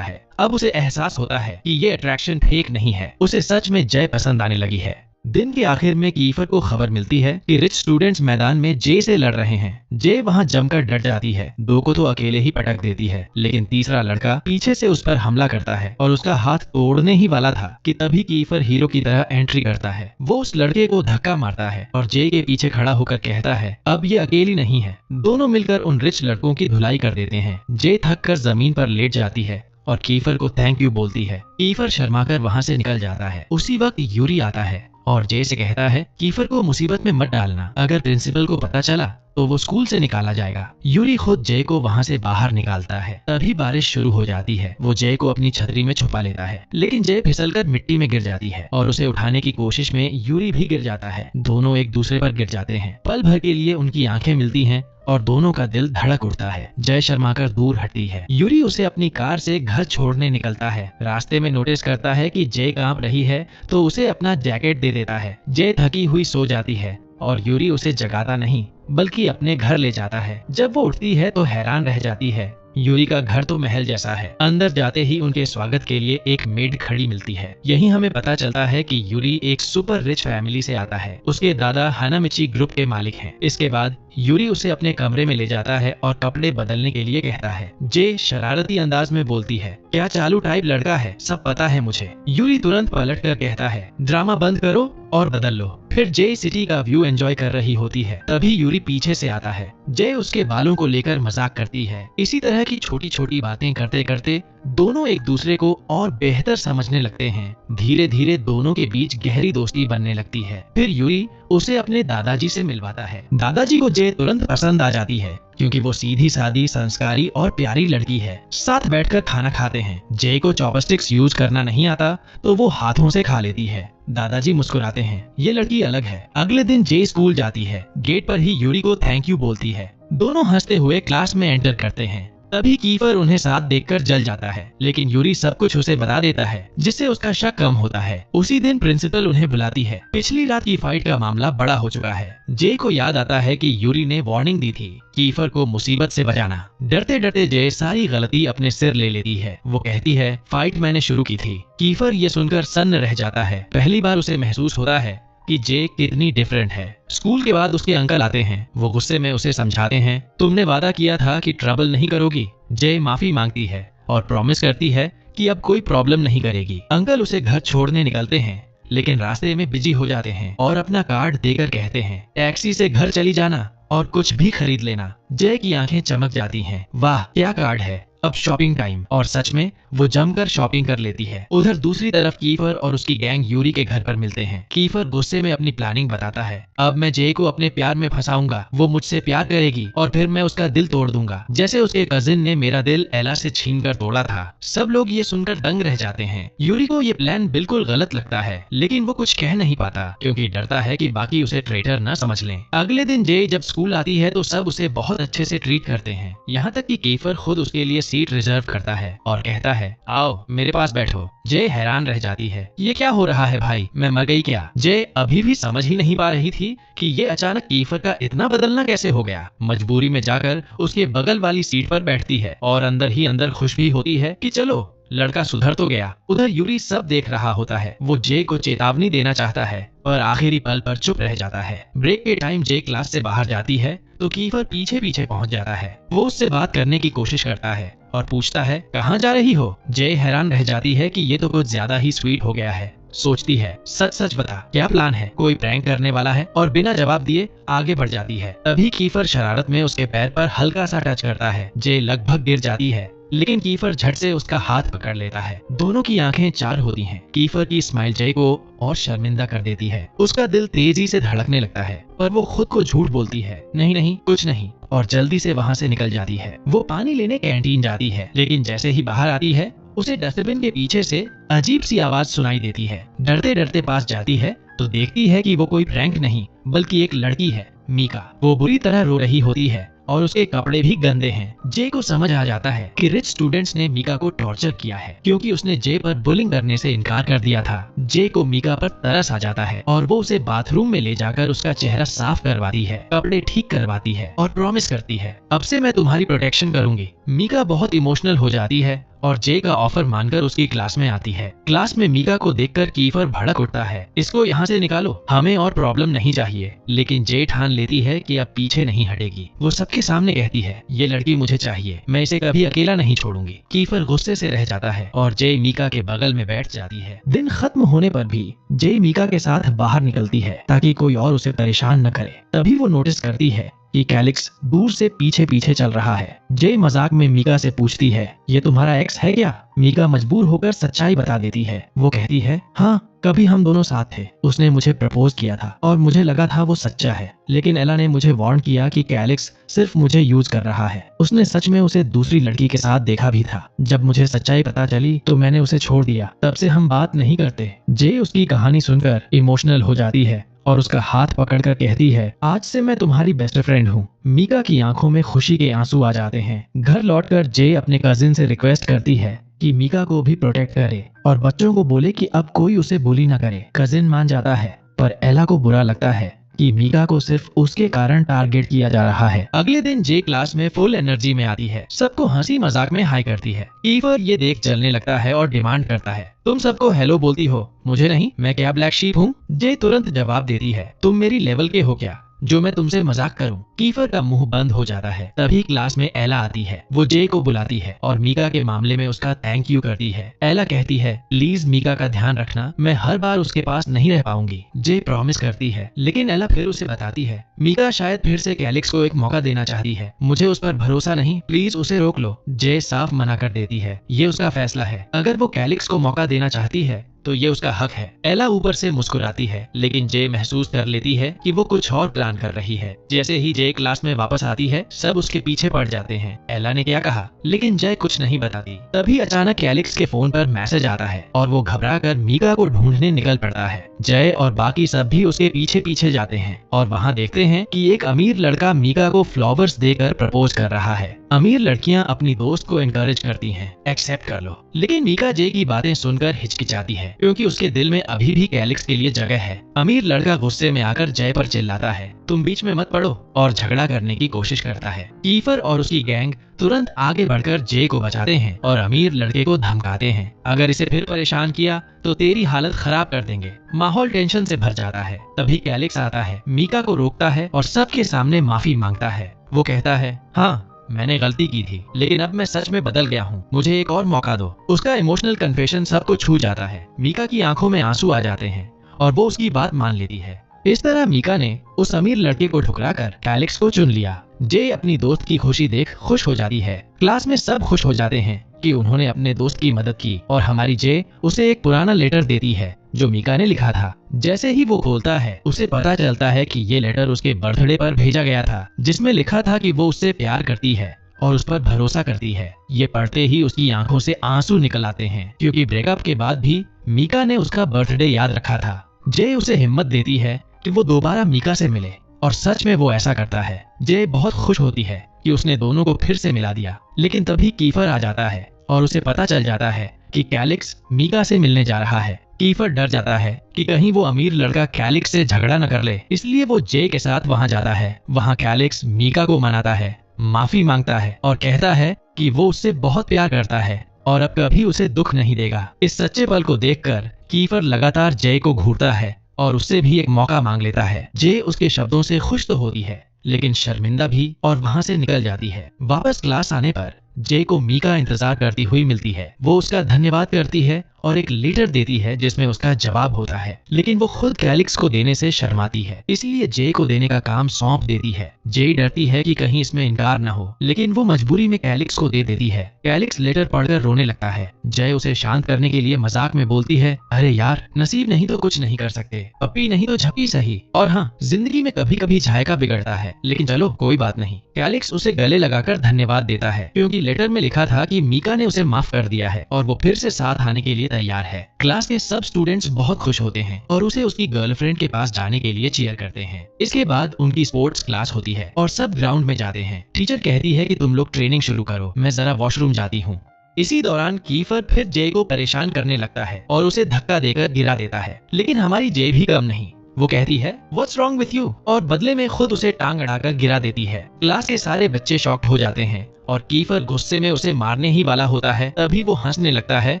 है। अब उसे एहसास होता है कि ये अट्रैक्शन फेक नहीं है, उसे सच में जय पसंद आने लगी है। दिन के आखिर में कीफर को खबर मिलती है कि रिच स्टूडेंट्स मैदान में जे से लड़ रहे हैं। जे वहां जमकर डट जाती है। दो को तो अकेले ही पटक देती है, लेकिन तीसरा लड़का पीछे से उस पर हमला करता है और उसका हाथ तोड़ने ही वाला था कि तभी कीफर हीरो की तरह एंट्री करता है। वो उस लड़के को धक्का मारता है और जे के पीछे खड़ा होकर कहता है अब ये अकेली नहीं है। दोनों मिलकर उन रिच लड़कों की धुलाई कर देते हैं। जे थक कर जमीन पर लेट जाती है और कीफर को थैंक यू बोलती है। कीफर शर्माकर वहाँ से निकल जाता है। उसी वक्त यूरी आता है और जे से कहता है कीफर को मुसीबत में मत डालना, अगर प्रिंसिपल को पता चला तो वो स्कूल से निकाला जाएगा। यूरी खुद जे को वहाँ से बाहर निकालता है। तभी बारिश शुरू हो जाती है। वो जे को अपनी छतरी में छुपा लेता है, लेकिन जे फिसलकर मिट्टी में गिर जाती है और उसे उठाने की कोशिश में यूरी भी गिर जाता है। दोनों एक दूसरे पर गिर जाते हैं। पल भर के लिए उनकी आंखें मिलती हैं और दोनों का दिल धड़क उठता है। जय शर्माकर दूर हटती है। यूरी उसे अपनी कार से घर छोड़ने निकलता है। रास्ते में नोटिस करता है कि जय कांप रही है तो उसे अपना जैकेट दे देता है। जय थकी हुई सो जाती है और यूरी उसे जगाता नहीं बल्कि अपने घर ले जाता है। जब वो उठती है तो हैरान रह जाती है। यूरी का घर तो महल जैसा है। अंदर जाते ही उनके स्वागत के लिए एक मेड खड़ी मिलती है। यहीं हमें पता चलता है कि यूरी एक सुपर रिच फैमिली से आता है। उसके दादा हानामिची ग्रुप के मालिक हैं। इसके बाद यूरी उसे अपने कमरे में ले जाता है और कपड़े बदलने के लिए कहता है। जे शरारती अंदाज में बोलती है क्या चालू टाइप लड़का है, सब पता है मुझे। यूरी तुरंत पलट कर कहता है ड्रामा बंद करो और बदल लो। फिर जे सिटी का व्यू एंजॉय कर रही होती है। तभी यूरी पीछे से आता है। जे उसके बालों को लेकर मजाक करती है। इसी तरह की छोटी छोटी बातें करते करते दोनों एक दूसरे को और बेहतर समझने लगते हैं। धीरे धीरे दोनों के बीच गहरी दोस्ती बनने लगती है। फिर यूरी उसे अपने दादाजी से मिलवाता है। दादाजी को जे तुरंत पसंद आ जाती है क्योंकि वो सीधी सादी, संस्कारी और प्यारी लड़की है। साथ बैठकर खाना खाते हैं। जे को चॉपस्टिक्स यूज करना नहीं आता तो वो हाथों से खा लेती है। दादाजी मुस्कुराते हैं, ये लड़की अलग है। अगले दिन जे स्कूल जाती है। गेट पर ही यूरी को थैंक यू बोलती है। दोनों हंसते हुए क्लास में एंटर करते हैं। तभी कीफर उन्हें साथ देखकर जल जाता है, लेकिन यूरी सब कुछ उसे बता देता है जिससे उसका शक कम होता है। उसी दिन प्रिंसिपल उन्हें बुलाती है। पिछली रात की फाइट का मामला बड़ा हो चुका है। जे को याद आता है कि यूरी ने वार्निंग दी थी कीफर को मुसीबत से बचाना। डरते डरते जे सारी गलती अपने सिर ले लेती है। वो कहती है फाइट मैंने शुरू की थी। कीफर ये सुनकर सन्न रह जाता है। पहली बार उसे महसूस होता है कि जे कितनी डिफरेंट है। स्कूल के बाद उसके अंकल आते हैं। वो गुस्से में उसे समझाते हैं तुमने वादा किया था कि ट्रबल नहीं करोगी। जे माफी मांगती है और प्रॉमिस करती है कि अब कोई प्रॉब्लम नहीं करेगी। अंकल उसे घर छोड़ने निकलते हैं, लेकिन रास्ते में बिजी हो जाते हैं और अपना कार्ड देकर कहते हैं टैक्सी से घर चली जाना और कुछ भी खरीद लेना। जय की आंखें चमक जाती हैं। वाह क्या कार्ड है, अब शॉपिंग टाइम। और सच में वो जमकर शॉपिंग कर लेती है। उधर दूसरी तरफ कीफर और उसकी गैंग यूरी के घर पर मिलते हैं। कीफर गुस्से में अपनी प्लानिंग बताता है अब मैं जे को अपने प्यार में फंसाऊंगा, वो मुझसे प्यार करेगी और फिर मैं उसका दिल तोड़ दूंगा, जैसे उसके कजिन ने मेरा दिल एला से छीन कर तोड़ा था। सब लोग ये सुनकर दंग रह जाते हैं। यूरी को ये प्लान बिल्कुल गलत लगता है, लेकिन वो कुछ कह नहीं पाता क्योंकि डरता है कि बाकी उसे ट्रेटर न समझ लें। अगले दिन जे जब स्कूल आती है तो सब उसे बहुत अच्छे से ट्रीट करते हैं। यहाँ तक कि कीफर खुद उसके लिए सीट रिजर्व करता है और कहता है आओ मेरे पास बैठो। जे हैरान रह जाती है, ये क्या हो रहा है भाई, मैं मर गई क्या? जे अभी भी समझ ही नहीं पा रही थी कि ये अचानक कीफर का इतना बदलना कैसे हो गया। मजबूरी में जाकर उसके बगल वाली सीट पर बैठती है और अंदर ही अंदर खुश भी होती है कि चलो लड़का सुधर तो गया। उधर यूरी सब देख रहा होता है। वो जे को चेतावनी देना चाहता है पर आखिरी पल पर चुप रह जाता है। ब्रेक के टाइम जे क्लास से बाहर जाती है तो कीफर पीछे पीछे पहुंच जाता है। वो उससे बात करने की कोशिश करता है और पूछता है कहाँ जा रही हो। जे हैरान रह जाती है कि ये तो कुछ ज्यादा ही स्वीट हो गया है। सोचती है सच सच बता क्या प्लान है, कोई प्रैंक करने वाला है, और बिना जवाब दिए आगे बढ़ जाती है। तभी कीफर शरारत में उसके पैर पर हल्का सा टच करता है। जे लगभग गिर जाती है लेकिन कीफर झट से उसका हाथ पकड़ लेता है। दोनों की आंखें चार होती हैं। कीफर की स्माइल जे को और शर्मिंदा कर देती है। उसका दिल तेजी से धड़कने लगता है पर वो खुद को झूठ बोलती है, नहीं नहीं कुछ नहीं, और जल्दी से वहाँ से निकल जाती है। वो पानी लेने कैंटीन जाती है लेकिन जैसे ही बाहर आती है उसे डस्टबिन के पीछे से अजीब सी आवाज सुनाई देती है। डरते डरते पास जाती है तो देखती है कि वो कोई प्रैंक नहीं बल्कि एक लड़की है, मीका। वो बुरी तरह रो रही होती है और उसके कपड़े भी गंदे हैं। जे को समझ आ जाता है कि रिच स्टूडेंट्स ने मीका को टॉर्चर किया है क्योंकि उसने जे पर बुलिंग करने से इनकार कर दिया था। जे को मीका पर तरस आ जाता है और वो उसे बाथरूम में ले जाकर उसका चेहरा साफ करवाती है, कपड़े ठीक करवाती है और प्रॉमिस करती है अब से मैं तुम्हारी प्रोटेक्शन करूंगी। मीका बहुत इमोशनल हो जाती है और जे का ऑफर मानकर उसकी क्लास में आती है। क्लास में मीका को देखकर कीफर भड़क उठता है, इसको यहाँ से निकालो, हमें और प्रॉब्लम नहीं चाहिए। लेकिन जे ठान लेती है कि अब पीछे नहीं हटेगी। वो सबके सामने कहती है ये लड़की मुझे चाहिए, मैं इसे कभी अकेला नहीं छोड़ूंगी। कीफर गुस्से से रह जाता है और जे मीका के बगल में बैठ जाती है। दिन खत्म होने पर भी जे मीका के साथ बाहर निकलती है ताकि कोई और उसे परेशान न करे। तभी वो नोटिस करती है कि कैलिक्स दूर से पीछे पीछे चल रहा है। जे मजाक में मीका से पूछती है ये तुम्हारा एक्स है क्या। मीका मजबूर होकर सच्चाई बता देती है। वो कहती है हाँ, कभी हम दोनों साथ थे, उसने मुझे प्रपोज किया था और मुझे लगा था वो सच्चा है, लेकिन एला ने मुझे वार्न किया कि कैलिक्स सिर्फ मुझे यूज कर रहा है। उसने सच में उसे दूसरी लड़की के साथ देखा भी था। जब मुझे सच्चाई पता चली तो मैंने उसे छोड़ दिया, तब से हम बात नहीं करते। जे उसकी कहानी सुनकर इमोशनल हो जाती है और उसका हाथ पकड़कर कहती है आज से मैं तुम्हारी बेस्ट फ्रेंड हूँ। मीका की आंखों में खुशी के आंसू आ जाते हैं। घर लौटकर जे अपने कजिन से रिक्वेस्ट करती है कि मीका को भी प्रोटेक्ट करे और बच्चों को बोले कि अब कोई उसे बुली ना करे। कजिन मान जाता है पर एला को बुरा लगता है कि मीका को सिर्फ उसके कारण टारगेट किया जा रहा है। अगले दिन जे क्लास में फुल एनर्जी में आती है, सबको हंसी मजाक में हाई करती है। कीफर ये देख जलने लगता है और डिमांड करता है तुम सबको हेलो बोलती हो, मुझे नहीं, मैं क्या ब्लैक शीप हूँ। जे तुरंत जवाब देती है तुम मेरी लेवल के हो क्या जो मैं तुमसे मजाक करूं। कीफर का मुंह बंद हो जाता है। तभी क्लास में एला आती है। वो जे को बुलाती है और मीका के मामले में उसका थैंक यू करती है। एला कहती है प्लीज मीका का ध्यान रखना, मैं हर बार उसके पास नहीं रह पाऊंगी। जे प्रॉमिस करती है लेकिन एला फिर उसे बताती है मीका शायद फिर से कैलिक्स को एक मौका देना चाहती है, मुझे उस पर भरोसा नहीं, प्लीज उसे रोक लो। जे साफ मना कर देती है ये उसका फैसला है, अगर वो कैलिक्स को मौका देना चाहती है तो ये उसका हक है। एला ऊपर से मुस्कुराती है लेकिन जे महसूस कर लेती है कि वो कुछ और प्लान कर रही है। जैसे ही जे क्लास में वापस आती है सब उसके पीछे पड़ जाते हैं। एला ने क्या कहा लेकिन जय कुछ नहीं बताती। तभी अचानक कैलिक्स के फोन पर मैसेज आता है और वो घबराकर मीका को ढूंढने निकल पड़ता है। जय और बाकी सब भी उसके पीछे पीछे जाते हैं और वहाँ देखते हैं कि एक अमीर लड़का मीका को फ्लावर्स देकर प्रपोज कर रहा है। अमीर लड़कियां अपनी दोस्त को एनकरेज करती हैं, एक्सेप्ट कर लो, लेकिन मीका जे की बातें सुनकर हिचकिचाती है क्योंकि उसके दिल में अभी भी कैलिक्स के लिए जगह है। अमीर लड़का गुस्से में आकर जय पर चिल्लाता है तुम बीच में मत पड़ो और झगड़ा करने की कोशिश करता है। कीफर और उसकी गैंग तुरंत आगे बढ़कर जे को बचाते हैं और अमीर लड़के को धमकाते हैं अगर इसे फिर परेशान किया तो तेरी हालत खराब कर देंगे। माहौल टेंशन से भर जाता है। तभी कैलिक्स आता है, मीका को रोकता है और सबके सामने माफी मांगता है। वो कहता है हाँ मैंने गलती की थी लेकिन अब मैं सच में बदल गया हूँ, मुझे एक और मौका दो। उसका इमोशनल कन्फेशन सबको छू जाता है। मीका की आंखों में आंसू आ जाते हैं और वो उसकी बात मान लेती है। इस तरह मीका ने उस अमीर लड़के को ठुकराकर कैलिक्स को चुन लिया। जे अपनी दोस्त की खुशी देख खुश हो जाती है। क्लास में सब खुश हो जाते हैं कि उन्होंने अपने दोस्त की मदद की और हमारी जे उसे एक पुराना लेटर देती है जो मीका ने लिखा था। जैसे ही वो खोलता है उसे पता चलता है कि ये लेटर उसके बर्थडे पर भेजा गया था जिसमें लिखा था कि वो उससे प्यार करती है और उस पर भरोसा करती है। ये पढ़ते ही उसकी आंखों से आंसू निकल आते हैं क्योंकि ब्रेकअप के बाद भी मीका ने उसका बर्थडे याद रखा था। जे उसे हिम्मत देती है कि वो दोबारा मीका से मिले और सच में वो ऐसा करता है। जे बहुत खुश होती है कि उसने दोनों को फिर से मिला दिया, लेकिन तभी कीफर आ जाता है और उसे पता चल जाता है कि कैलिक्स मीका से मिलने जा रहा है। कीफर डर जाता है कि कहीं वो अमीर लड़का कैलिक्स से झगड़ा न कर ले, इसलिए वो जे के साथ वहां जाता है। वहां कैलिक्स मीका को मनाता है, माफी मांगता है और कहता है कि वो उससे बहुत प्यार करता है। और अब कभी उसे दुख नहीं देगा। इस सच्चे पल को देखकर कीफर लगातार जय को घूरता है और उससे भी एक मौका मांग लेता है। जय उसके शब्दों से खुश तो होती है लेकिन शर्मिंदा भी, और वहाँ से निकल जाती है। वापस क्लास आने पर जय को मीका इंतजार करती हुई मिलती है। वो उसका धन्यवाद करती है और एक लेटर देती है जिसमें उसका जवाब होता है, लेकिन वो खुद कैलिक्स को देने से शर्माती है, इसलिए जय को देने का काम सौंप देती है। जय डरती है कि कहीं इसमें इनकार न हो, लेकिन वो मजबूरी में कैलिक्स को दे देती है। कैलिक्स लेटर पढ़कर रोने लगता है। जय उसे शांत करने के लिए मजाक में बोलती है, अरे यार, नसीब नहीं तो कुछ नहीं कर सकते, पप्पी नहीं तो झप्पी सही, और हाँ, जिंदगी में कभी कभी जायका बिगड़ता है, लेकिन चलो कोई बात नहीं। कैलिक्स उसे गले लगाकर धन्यवाद देता है क्योंकि लेटर में लिखा था कि मीका ने उसे माफ कर दिया है और वो फिर से साथ आने के लिए तैयार है। क्लास के सब स्टूडेंट्स बहुत खुश होते हैं और उसे उसकी गर्लफ्रेंड के पास जाने के लिए चीयर करते हैं। इसके बाद उनकी स्पोर्ट्स क्लास होती है और सब ग्राउंड में जाते हैं। टीचर कहती है कि तुम लोग ट्रेनिंग शुरू करो, मैं जरा वॉशरूम जाती हूँ। इसी दौरान कीफर फिर जय को परेशान करने लगता है और उसे धक्का देकर गिरा देता है, लेकिन हमारी जय भी कम नहीं। वो कहती है What's wrong with you? और बदले में खुद उसे टांग अड़ाकर गिरा देती है। क्लास के सारे बच्चे शॉक्ड हो जाते हैं और कीफर गुस्से में उसे मारने ही वाला होता है। तभी वो हंसने लगता है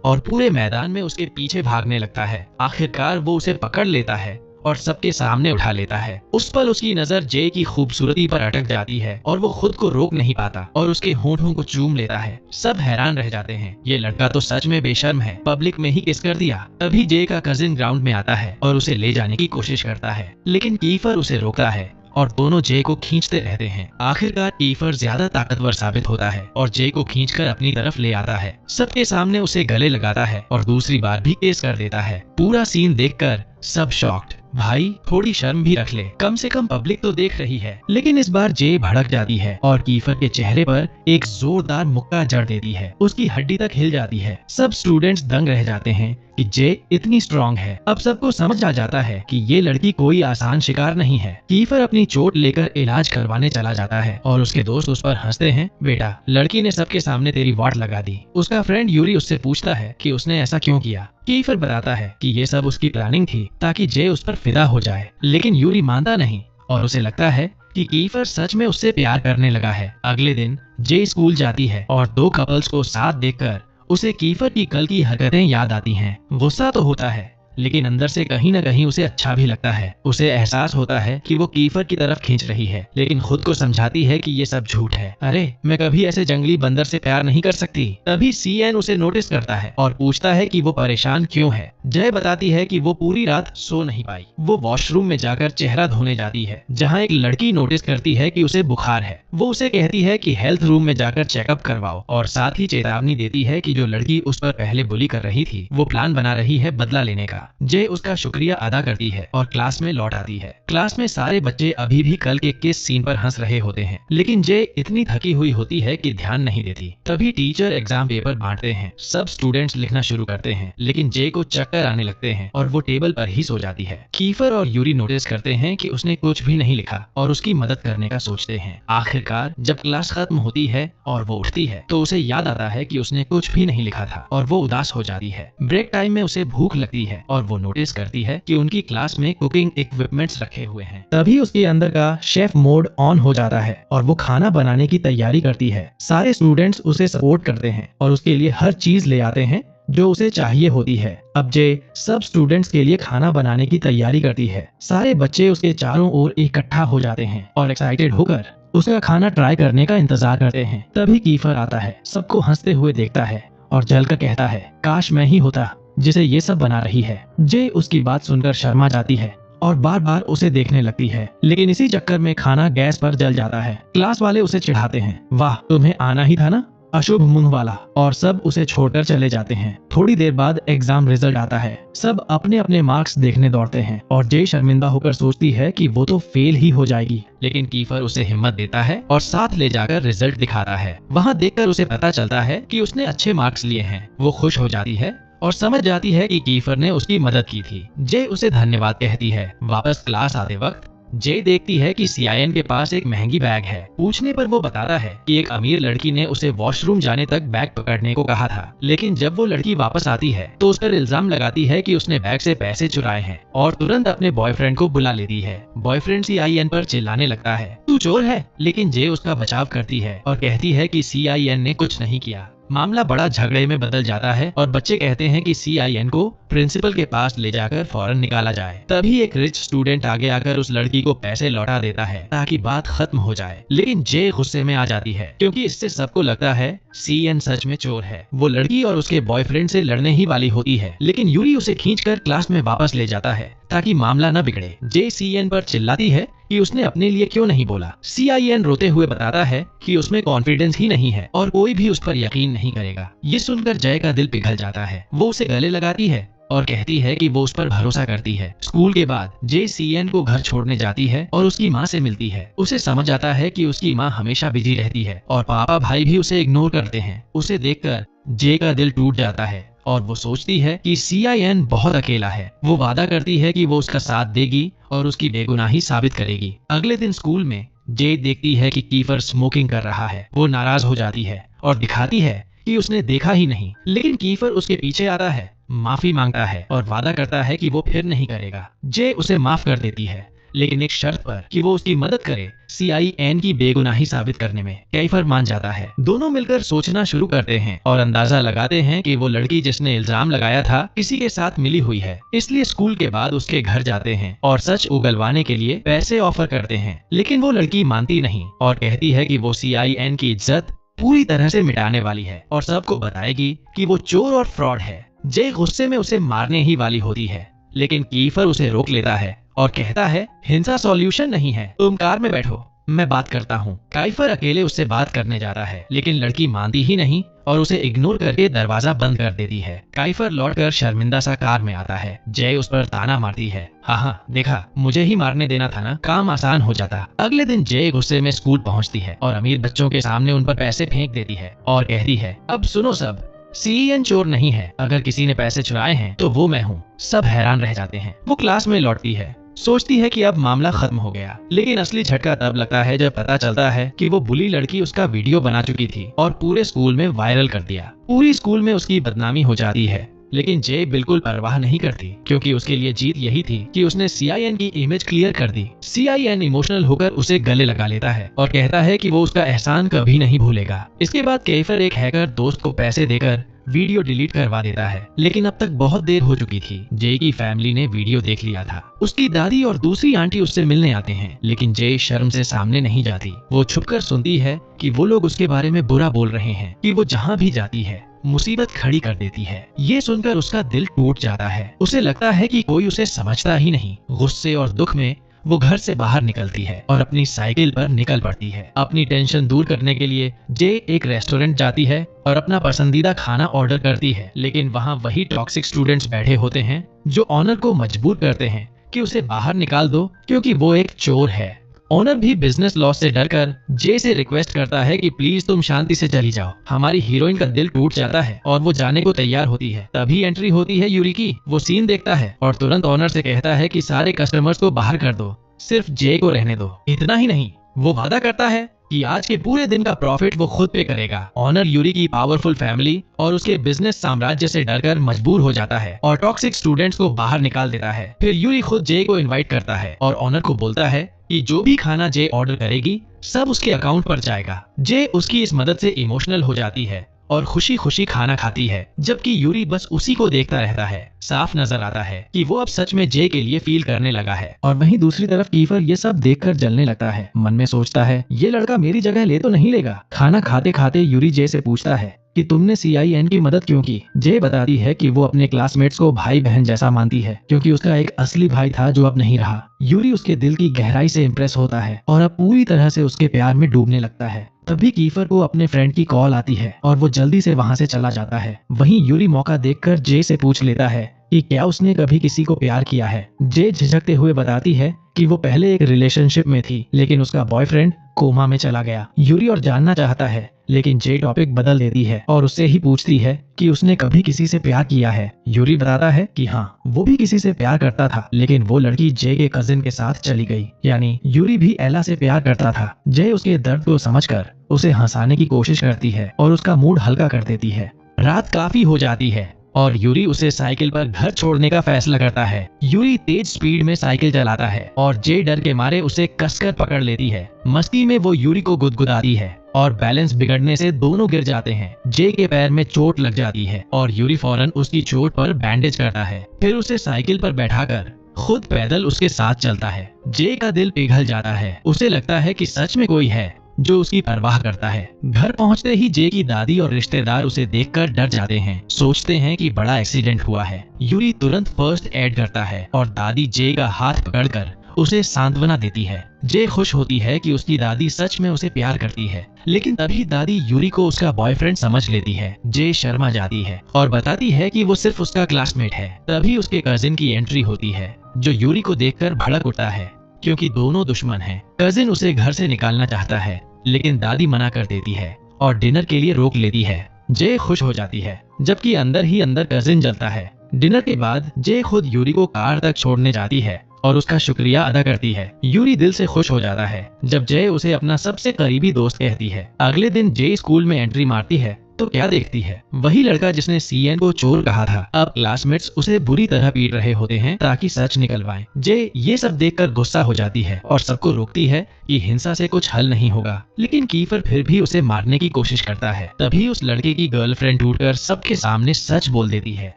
और पूरे मैदान में उसके पीछे भागने लगता है। आखिरकार वो उसे पकड़ लेता है और सबके सामने उठा लेता है। उस पल उसकी नजर जय की खूबसूरती पर अटक जाती है और वो खुद को रोक नहीं पाता और उसके होठों को चूम लेता है। सब हैरान रह जाते हैं, ये लड़का तो सच में बेशर्म है, पब्लिक में ही किस कर दिया। तभी जय का कजिन ग्राउंड में आता है और उसे ले जाने की कोशिश करता है, लेकिन कीफर उसे रोकता है और दोनों जय को खींचते रहते हैं। आखिरकार कीफर ज्यादा ताकतवर साबित होता है और जय को खींचकर अपनी तरफ ले आता है। सबके सामने उसे गले लगाता है और दूसरी बार भी केस कर देता है। पूरा सीन देखकर सब शॉक्ड। भाई, थोड़ी शर्म भी रख ले, कम से कम पब्लिक तो देख रही है। लेकिन इस बार जय भड़क जाती है और कीफर के चेहरे पर एक जोरदार मुक्का जड़ देती है। उसकी हड्डी तक हिल जाती है। सब स्टूडेंट्स दंग रह जाते हैं कि जय इतनी स्ट्रॉन्ग है। अब सबको समझ आ जाता है कि ये लड़की कोई आसान शिकार नहीं है। कीफर अपनी चोट लेकर इलाज करवाने चला जाता है और उसके दोस्त उस पर हंसते हैं। बेटा, लड़की ने सबके सामने तेरी वाट लगा दी। उसका फ्रेंड यूरी उससे पूछता है कि उसने ऐसा क्यों किया। कीफर बताता है कि ये सब उसकी प्लानिंग थी ताकि जय उस पर फिदा हो जाए, लेकिन यूरी मानता नहीं और उसे लगता है कि कीफर सच में उससे प्यार करने लगा है। अगले दिन जय स्कूल जाती है और दो कपल्स को साथ देखकर उसे कीफर की कल की हरकतें याद आती हैं। गुस्सा तो होता है, लेकिन अंदर से कहीं न कहीं उसे अच्छा भी लगता है। उसे एहसास होता है कि वो कीफर की तरफ खींच रही है, लेकिन खुद को समझाती है कि ये सब झूठ है। अरे, मैं कभी ऐसे जंगली बंदर से प्यार नहीं कर सकती। तभी सीएन उसे नोटिस करता है और पूछता है कि वो परेशान क्यों है। जय बताती है कि वो पूरी रात सो नहीं पाई। वो वॉशरूम में जाकर चेहरा धोने जाती है, जहाँ एक लड़की नोटिस करती है कि उसे बुखार है। वो उसे कहती है कि हेल्थ रूम में जाकर चेकअप करवाओ और साथ ही चेतावनी देती है कि जो लड़की उस पर पहले बुली कर रही थी वो प्लान बना रही है बदला लेने का। जय उसका शुक्रिया अदा करती है और क्लास में लौट आती है। क्लास में सारे बच्चे अभी भी कल के किस सीन पर हंस रहे होते हैं, लेकिन जय इतनी थकी हुई होती है कि ध्यान नहीं देती। तभी टीचर एग्जाम पेपर बांटते हैं। सब स्टूडेंट्स लिखना शुरू करते हैं, लेकिन जय को चक्कर आने लगते हैं और वो टेबल पर ही सो जाती है। कीफर और यूरी नोटिस करते हैं कि उसने कुछ भी नहीं लिखा और उसकी मदद करने का सोचते हैं। आखिरकार जब क्लास खत्म होती है और वो उठती है तो उसे याद आता है कि उसने कुछ भी नहीं लिखा था और वो उदास हो जाती है। ब्रेक टाइम में उसे भूख लगती है और वो नोटिस करती है कि उनकी क्लास में कुकिंग इक्विपमेंट्स रखे हुए हैं। तभी उसके अंदर का शेफ मोड ऑन हो जाता है और वो खाना बनाने की तैयारी करती है। सारे स्टूडेंट्स उसे सपोर्ट करते हैं और उसके लिए हर चीज ले आते हैं जो उसे चाहिए होती है। अब जय सब स्टूडेंट्स के लिए खाना बनाने की तैयारी करती है। सारे बच्चे उसके चारों ओर इकट्ठा हो जाते हैं और एक्साइटेड होकर उसका खाना ट्राई करने का इंतजार करते हैं। तभी कीफर आता है, सबको हंसते हुए देखता है और जलकर कहता है, काश मैं ही होता जिसे ये सब बना रही है। जय उसकी बात सुनकर शर्मा जाती है और बार बार उसे देखने लगती है, लेकिन इसी चक्कर में खाना गैस पर जल जाता है। क्लास वाले उसे चिढ़ाते हैं, वाह, तुम्हें आना ही था ना, अशुभ मुंह वाला, और सब उसे छोड़कर चले जाते हैं। थोड़ी देर बाद एग्जाम रिजल्ट आता है। सब अपने अपने मार्क्स देखने दौड़ते हैं और जय शर्मिंदा होकर सोचती है कि वो तो फेल ही हो जाएगी, लेकिन कीफर उसे हिम्मत देता है और साथ ले जाकर रिजल्ट दिखाता है। वहाँ देखकर उसे पता चलता है कि उसने अच्छे मार्क्स लिए हैं। वो खुश हो जाती है और समझ जाती है कि कीफर ने उसकी मदद की थी। जय उसे धन्यवाद कहती है। वापस क्लास आते वक्त जय देखती है कि सीआईएन के पास एक महंगी बैग है। पूछने पर वो बताता है कि एक अमीर लड़की ने उसे वॉशरूम जाने तक बैग पकड़ने को कहा था, लेकिन जब वो लड़की वापस आती है तो उस पर इल्जाम लगाती है कि उसने बैग से पैसे चुराए हैं और तुरंत अपने बॉयफ्रेंड को बुला लेती है। बॉयफ्रेंड सीआईएन पर चिल्लाने लगता है, तू चोर है, लेकिन जय उसका बचाव करती है और कहती है कि सीआईएन ने कुछ नहीं किया। मामला बड़ा झगड़े में बदल जाता है और बच्चे कहते हैं कि CIN को प्रिंसिपल के पास ले जाकर फौरन निकाला जाए। तभी एक रिच स्टूडेंट आगे आकर उस लड़की को पैसे लौटा देता है ताकि बात खत्म हो जाए। लेकिन जे गुस्से में आ जाती है क्योंकि इससे सबको लगता है CN सच में चोर है। वो लड़की और उसके बॉयफ्रेंड से लड़ने ही वाली होती है, लेकिन यूरी उसे खींचकर क्लास में वापस ले जाता है ताकि मामला न बिगड़े। जे CN पर चिल्लाती है कि उसने अपने लिए क्यों नहीं बोला। CIN रोते हुए बताता है कि उसमें कॉन्फिडेंस ही नहीं है और कोई भी उस पर यकीन नहीं करेगा। ये सुनकर जय का दिल पिघल जाता है। वो उसे गले लगाती है और कहती है कि वो उस पर भरोसा करती है। स्कूल के बाद जे CN को घर छोड़ने जाती है और उसकी माँ से मिलती है। उसे समझ आता है कि उसकी माँ हमेशा बिजी रहती है और पापा भाई भी उसे इग्नोर करते हैं। उसे देखकर जे का दिल टूट जाता है और वो सोचती है कि CIN बहुत अकेला है। वो वादा करती है कि वो उसका साथ देगी और उसकी बेगुनाही साबित करेगी। अगले दिन स्कूल में जे देखती है कि कीफर स्मोकिंग कर रहा है। वो नाराज हो जाती है और दिखाती है कि उसने देखा ही नहीं, लेकिन कीफर उसके पीछे आता है, माफी मांगता है और वादा करता है कि वो फिर नहीं करेगा। जे उसे माफ कर देती है, लेकिन एक शर्त पर कि वो उसकी मदद करे CIN की बेगुनाही साबित करने में। कीफर मान जाता है। दोनों मिलकर सोचना शुरू करते हैं और अंदाजा लगाते हैं कि वो लड़की जिसने इल्जाम लगाया था किसी के साथ मिली हुई है। इसलिए स्कूल के बाद उसके घर जाते हैं और सच उगलवाने के लिए पैसे ऑफर करते हैं, लेकिन वो लड़की मानती नहीं और कहती है कि वो CIN की इज्जत पूरी तरह से मिटाने वाली है और सबको बताएगी कि वो चोर और फ्रॉड है। जे गुस्से में उसे मारने ही वाली होती है, लेकिन कीफर उसे रोक लेता है और कहता है हिंसा सॉल्यूशन नहीं है, तुम कार में बैठो, मैं बात करता हूँ। कीफर अकेले उससे बात करने जाता है, लेकिन लड़की मानती ही नहीं और उसे इग्नोर करके दरवाजा बंद कर देती है। कीफर लौटकर शर्मिंदा सा कार में आता है। जय उस पर ताना मारती है, हाँ देखा, मुझे ही मारने देना था ना, काम आसान हो जाता। अगले दिन जय गुस्से में स्कूल पहुँचती है और अमीर बच्चों के सामने उन पर पैसे फेंक देती है और कहती है अब सुनो सब, CN चोर नहीं है, अगर किसी ने पैसे चुराए हैं तो वो मैं हूँ। सब हैरान रह जाते हैं। वो क्लास में लौटती है, सोचती है कि अब मामला खत्म हो गया, लेकिन असली झटका तब लगता है जब पता चलता है कि वो बुली लड़की उसका वीडियो बना चुकी थी और पूरे स्कूल में वायरल कर दिया। पूरी स्कूल में उसकी बदनामी हो जाती है, लेकिन जे बिल्कुल परवाह नहीं करती क्योंकि उसके लिए जीत यही थी कि उसने CIN की इमेज क्लियर कर दी। CIN इमोशनल होकर उसे गले लगा लेता है और कहता है कि वो उसका एहसान कभी नहीं भूलेगा। इसके बाद कीफर एक हैकर दोस्त को पैसे देकर वीडियो डिलीट करवा देता है, लेकिन अब तक बहुत देर हो चुकी थी। जे की फैमिली ने वीडियो देख लिया था। उसकी दादी और दूसरी आंटी उससे मिलने आते हैं, लेकिन जे शर्म से सामने नहीं जाती। वो छुपकर सुनती है कि वो लोग उसके बारे में बुरा बोल रहे हैं, कि वो जहाँ भी जाती है मुसीबत खड़ी कर देती है। ये सुनकर उसका दिल टूट जाता है। उसे लगता है कि कोई उसे समझता ही नहीं। गुस्से और दुख में वो घर से बाहर निकलती है और अपनी साइकिल पर निकल पड़ती है। अपनी टेंशन दूर करने के लिए जे एक रेस्टोरेंट जाती है और अपना पसंदीदा खाना ऑर्डर करती है, लेकिन वहाँ वही टॉक्सिक स्टूडेंट्स बैठे होते हैं जो ऑनर को मजबूर करते हैं कि उसे बाहर निकाल दो क्योंकि वो एक चोर है। ऑनर भी बिजनेस लॉस से डरकर जे से रिक्वेस्ट करता है कि प्लीज तुम शांति से चली जाओ। हमारी हीरोइन का दिल टूट जाता है और वो जाने को तैयार होती है। तभी एंट्री होती है यूरी की। वो सीन देखता है और तुरंत ऑनर से कहता है कि सारे कस्टमर्स को बाहर कर दो, सिर्फ जे को रहने दो। इतना ही नहीं, वो वादा करता है कि आज के पूरे दिन का प्रॉफिट वो खुद पे करेगा। ऑनर यूरी की पावरफुल फैमिली और उसके बिजनेस साम्राज्य से डरकर मजबूर हो जाता है और टॉक्सिक स्टूडेंट्स को बाहर निकाल देता है। फिर यूरी खुद जे को इनवाइट करता है और ऑनर को बोलता है कि जो भी खाना जे ऑर्डर करेगी सब उसके अकाउंट पर जाएगा। जे उसकी इस मदद से इमोशनल हो जाती है और खुशी खुशी खाना खाती है, जबकि यूरी बस उसी को देखता रहता है। साफ नजर आता है कि वो अब सच में जे के लिए फील करने लगा है। और वहीं दूसरी तरफ कीफर ये सब देखकर जलने लगता है। मन में सोचता है ये लड़का मेरी जगह ले तो नहीं लेगा। खाना खाते खाते यूरी जे से पूछता है कि तुमने CIN की मदद क्यों की। जे बताती है कि वो अपने क्लासमेट्स को भाई बहन जैसा मानती है क्योंकि उसका एक असली भाई था जो अब नहीं रहा। यूरी उसके दिल की गहराई से इम्प्रेस होता है और अब पूरी तरह से उसके प्यार में डूबने लगता है। तभी कीफर को अपने फ्रेंड की कॉल आती है और वो जल्दी से वहाँ से चला जाता है। वहीं यूरी मौका देखकर जे से पूछ लेता है कि क्या उसने कभी किसी को प्यार किया है। जे झिझकते हुए बताती है कि वो पहले एक रिलेशनशिप में थी, लेकिन उसका बॉयफ्रेंड कोमा में चला गया। यूरी और जानना चाहता है, लेकिन जे टॉपिक बदल देती है और उससे ही पूछती है कि उसने कभी किसी से प्यार किया है। यूरी बताता है कि हाँ, वो भी किसी से प्यार करता था, लेकिन वो लड़की जे के कजिन के साथ चली गई। यानी यूरी भी एला से प्यार करता था। जे उसके दर्द को समझकर उसे हंसाने की कोशिश करती है और उसका मूड हल्का कर देती है। रात काफी हो जाती है और यूरी उसे साइकिल पर घर छोड़ने का फैसला करता है। यूरी तेज स्पीड में साइकिल चलाता है और जे डर के मारे उसे कसकर पकड़ लेती है। मस्ती में वो यूरी को गुदगुदाती है और बैलेंस बिगड़ने से दोनों गिर जाते हैं। जे के पैर में चोट लग जाती है और यूरी फौरन उसकी चोट पर बैंडेज करता है। फिर उसे साइकिल पर बैठाकर खुद पैदल उसके साथ चलता है। जे का दिल पिघल जाता है। उसे लगता है कि सच में कोई है जो उसकी परवाह करता है। घर पहुंचते ही जे की दादी और रिश्तेदार उसे देखकर डर जाते हैं। सोचते हैं कि बड़ा एक्सीडेंट हुआ है। यूरी तुरंत फर्स्ट एड करता है और दादी जे का हाथ पकड़कर उसे सांत्वना देती है। जे खुश होती है कि उसकी दादी सच में उसे प्यार करती है, लेकिन तभी दादी यूरी को उसका बॉयफ्रेंड समझ लेती है। जे शर्मा जाती है और बताती है कि वो सिर्फ उसका क्लासमेट है। तभी उसके कजिन की एंट्री होती है, जो यूरी को देखकर भड़क उठता है क्योंकि दोनों दुश्मन हैं। कजिन उसे घर से निकालना चाहता है, लेकिन दादी मना कर देती है और डिनर के लिए रोक लेती है। जे खुश हो जाती है, जबकि अंदर ही अंदर कजिन जलता है। डिनर के बाद जे खुद यूरी को कार तक छोड़ने जाती है और उसका शुक्रिया अदा करती है। यूरी दिल से खुश हो जाता है जब जे उसे अपना सबसे करीबी दोस्त कहती है। अगले दिन जे स्कूल में एंट्री मारती है तो क्या देखती है, वही लड़का जिसने सीएन को चोर कहा था। अब क्लासमेट्स उसे बुरी तरह पीट रहे होते हैं ताकि सच निकलवाएं। जे ये सब देखकर गुस्सा हो जाती है और सबको रोकती है कि हिंसा से कुछ हल नहीं होगा, लेकिन कीफर फिर भी उसे मारने की कोशिश करता है। तभी उस लड़के की गर्लफ्रेंड टूटकर सबके सामने सच बोल देती है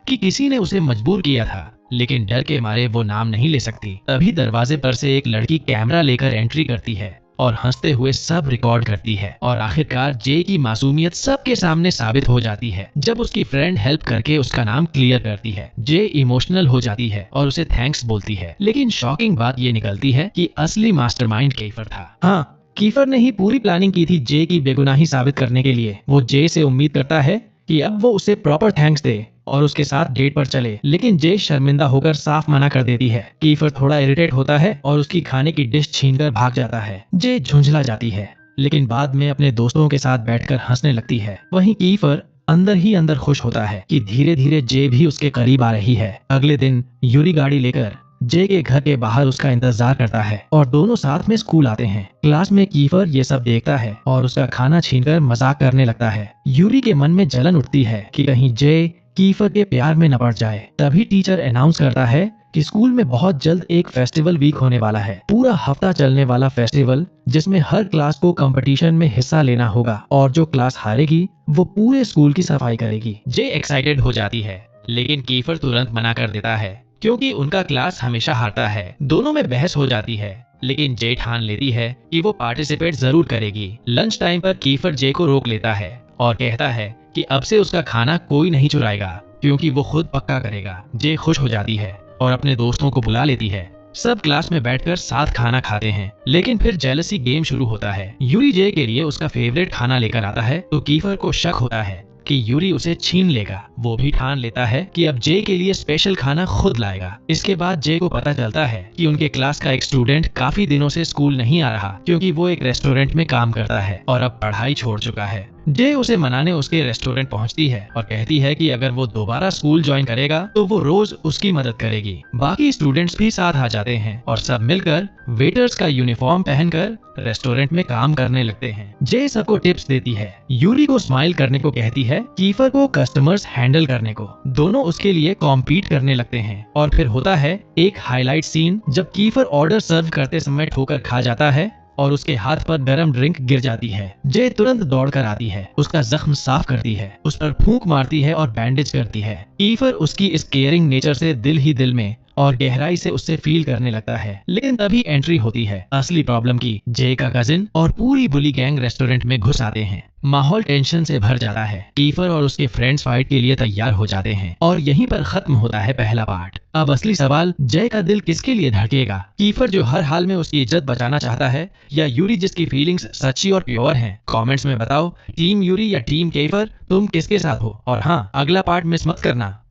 कि किसी ने उसे मजबूर किया था, लेकिन डर के मारे वो नाम नहीं ले सकती। तभी दरवाजे पर से एक लड़की कैमरा लेकर एंट्री करती है और हंसते हुए सब रिकॉर्ड करती है और आखिरकार जे की मासूमियत सबके सामने साबित हो जाती है जब उसकी फ्रेंड हेल्प करके उसका नाम क्लियर करती है। जे इमोशनल हो जाती है और उसे थैंक्स बोलती है, लेकिन शॉकिंग बात ये निकलती है कि असली मास्टरमाइंड कीफर था। हाँ, कीफर ने ही पूरी प्लानिंग की थी जे की बेगुनाही साबित करने के लिए। वो जे से उम्मीद करता है कि अब वो उसे प्रॉपर थैंक्स दे और उसके साथ डेट पर चले, लेकिन जे शर्मिंदा होकर साफ मना कर देती है। कीफर थोड़ा इरिटेट होता है और उसकी खाने की डिश छीनकर भाग जाता है। जे झुंझला जाती है, लेकिन बाद में अपने दोस्तों के साथ बैठकर हंसने लगती है। वहीं कीफर अंदर ही अंदर खुश होता है कि धीरे धीरे जे भी उसके करीब आ रही है। अगले दिन यूरी गाड़ी लेकर जे के घर के बाहर उसका इंतजार करता है और दोनों साथ में स्कूल आते हैं। क्लास में कीफर ये सब देखता है और उसका खाना छीनकर मजाक करने लगता है। यूरी के मन में जलन उठती है कि कहीं जे कीफर के प्यार में न पड़ जाए। तभी टीचर अनाउंस करता है कि स्कूल में बहुत जल्द एक फेस्टिवल वीक होने वाला है। पूरा हफ्ता चलने वाला फेस्टिवल जिसमें हर क्लास को कंपटीशन में हिस्सा लेना होगा और जो क्लास हारेगी वो पूरे स्कूल की सफाई करेगी। जे एक्साइटेड हो जाती है, लेकिन कीफर तुरंत मना कर देता है क्योंकि उनका क्लास हमेशा हारता है। दोनों में बहस हो जाती है, लेकिन जे ठान लेती है कि वो पार्टिसिपेट जरूर करेगी। लंच टाइम पर कीफर जे को रोक लेता है और कहता है कि अब से उसका खाना कोई नहीं चुराएगा क्योंकि वो खुद पक्का करेगा। जे खुश हो जाती है और अपने दोस्तों को बुला लेती है। सब क्लास में बैठकर साथ खाना खाते हैं, लेकिन फिर जेलसी गेम शुरू होता है। यूरी जे के लिए उसका फेवरेट खाना लेकर आता है तो कीफर को शक होता है कि यूरी उसे छीन लेगा। वो भी ठान लेता है कि अब जे के लिए स्पेशल खाना खुद लाएगा। इसके बाद जे को पता चलता है कि उनके क्लास का एक स्टूडेंट काफी दिनों से स्कूल नहीं आ रहा क्योंकि वो एक रेस्टोरेंट में काम करता है और अब पढ़ाई छोड़ चुका है। जे उसे मनाने उसके रेस्टोरेंट पहुंचती है और कहती है कि अगर वो दोबारा स्कूल ज्वाइन करेगा तो वो रोज उसकी मदद करेगी। बाकी स्टूडेंट्स भी साथ आ जाते हैं और सब मिलकर वेटर्स का यूनिफॉर्म पहनकर रेस्टोरेंट में काम करने लगते हैं। जे सबको टिप्स देती है, यूरी को स्माइल करने को कहती है, कीफर को कस्टमर्स हैंडल करने को। दोनों उसके लिए कॉम्पीट करने लगते हैं और फिर होता है एक हाईलाइट सीन जब कीफर ऑर्डर सर्व करते समय ठोकर खा जाता है और उसके हाथ पर गरम ड्रिंक गिर जाती है। जे तुरंत दौड़कर आती है, उसका जख्म साफ करती है, उस पर फूंक मारती है और बैंडेज करती है। कीफर उसकी इस केयरिंग नेचर से दिल ही दिल में और गहराई से उससे फील करने लगता है। लेकिन तभी एंट्री होती है असली प्रॉब्लम की। जे का कजिन और पूरी बुली गैंग रेस्टोरेंट में घुस आते हैं। माहौल टेंशन से भर जाता है। कीफर और उसके फ्रेंड्स फाइट के लिए तैयार हो जाते हैं और यहीं पर खत्म होता है पहला पार्ट। अब असली सवाल, जय का दिल किसके लिए धड़केगा? कीफर जो हर हाल में उसकी इज्जत बचाना चाहता है, या यूरी जिसकी फीलिंग्स सच्ची और प्योर हैं? कमेंट्स में बताओ, टीम यूरी या टीम कीफर, तुम किसके साथ हो? और हाँ, अगला पार्ट मिस मत करना।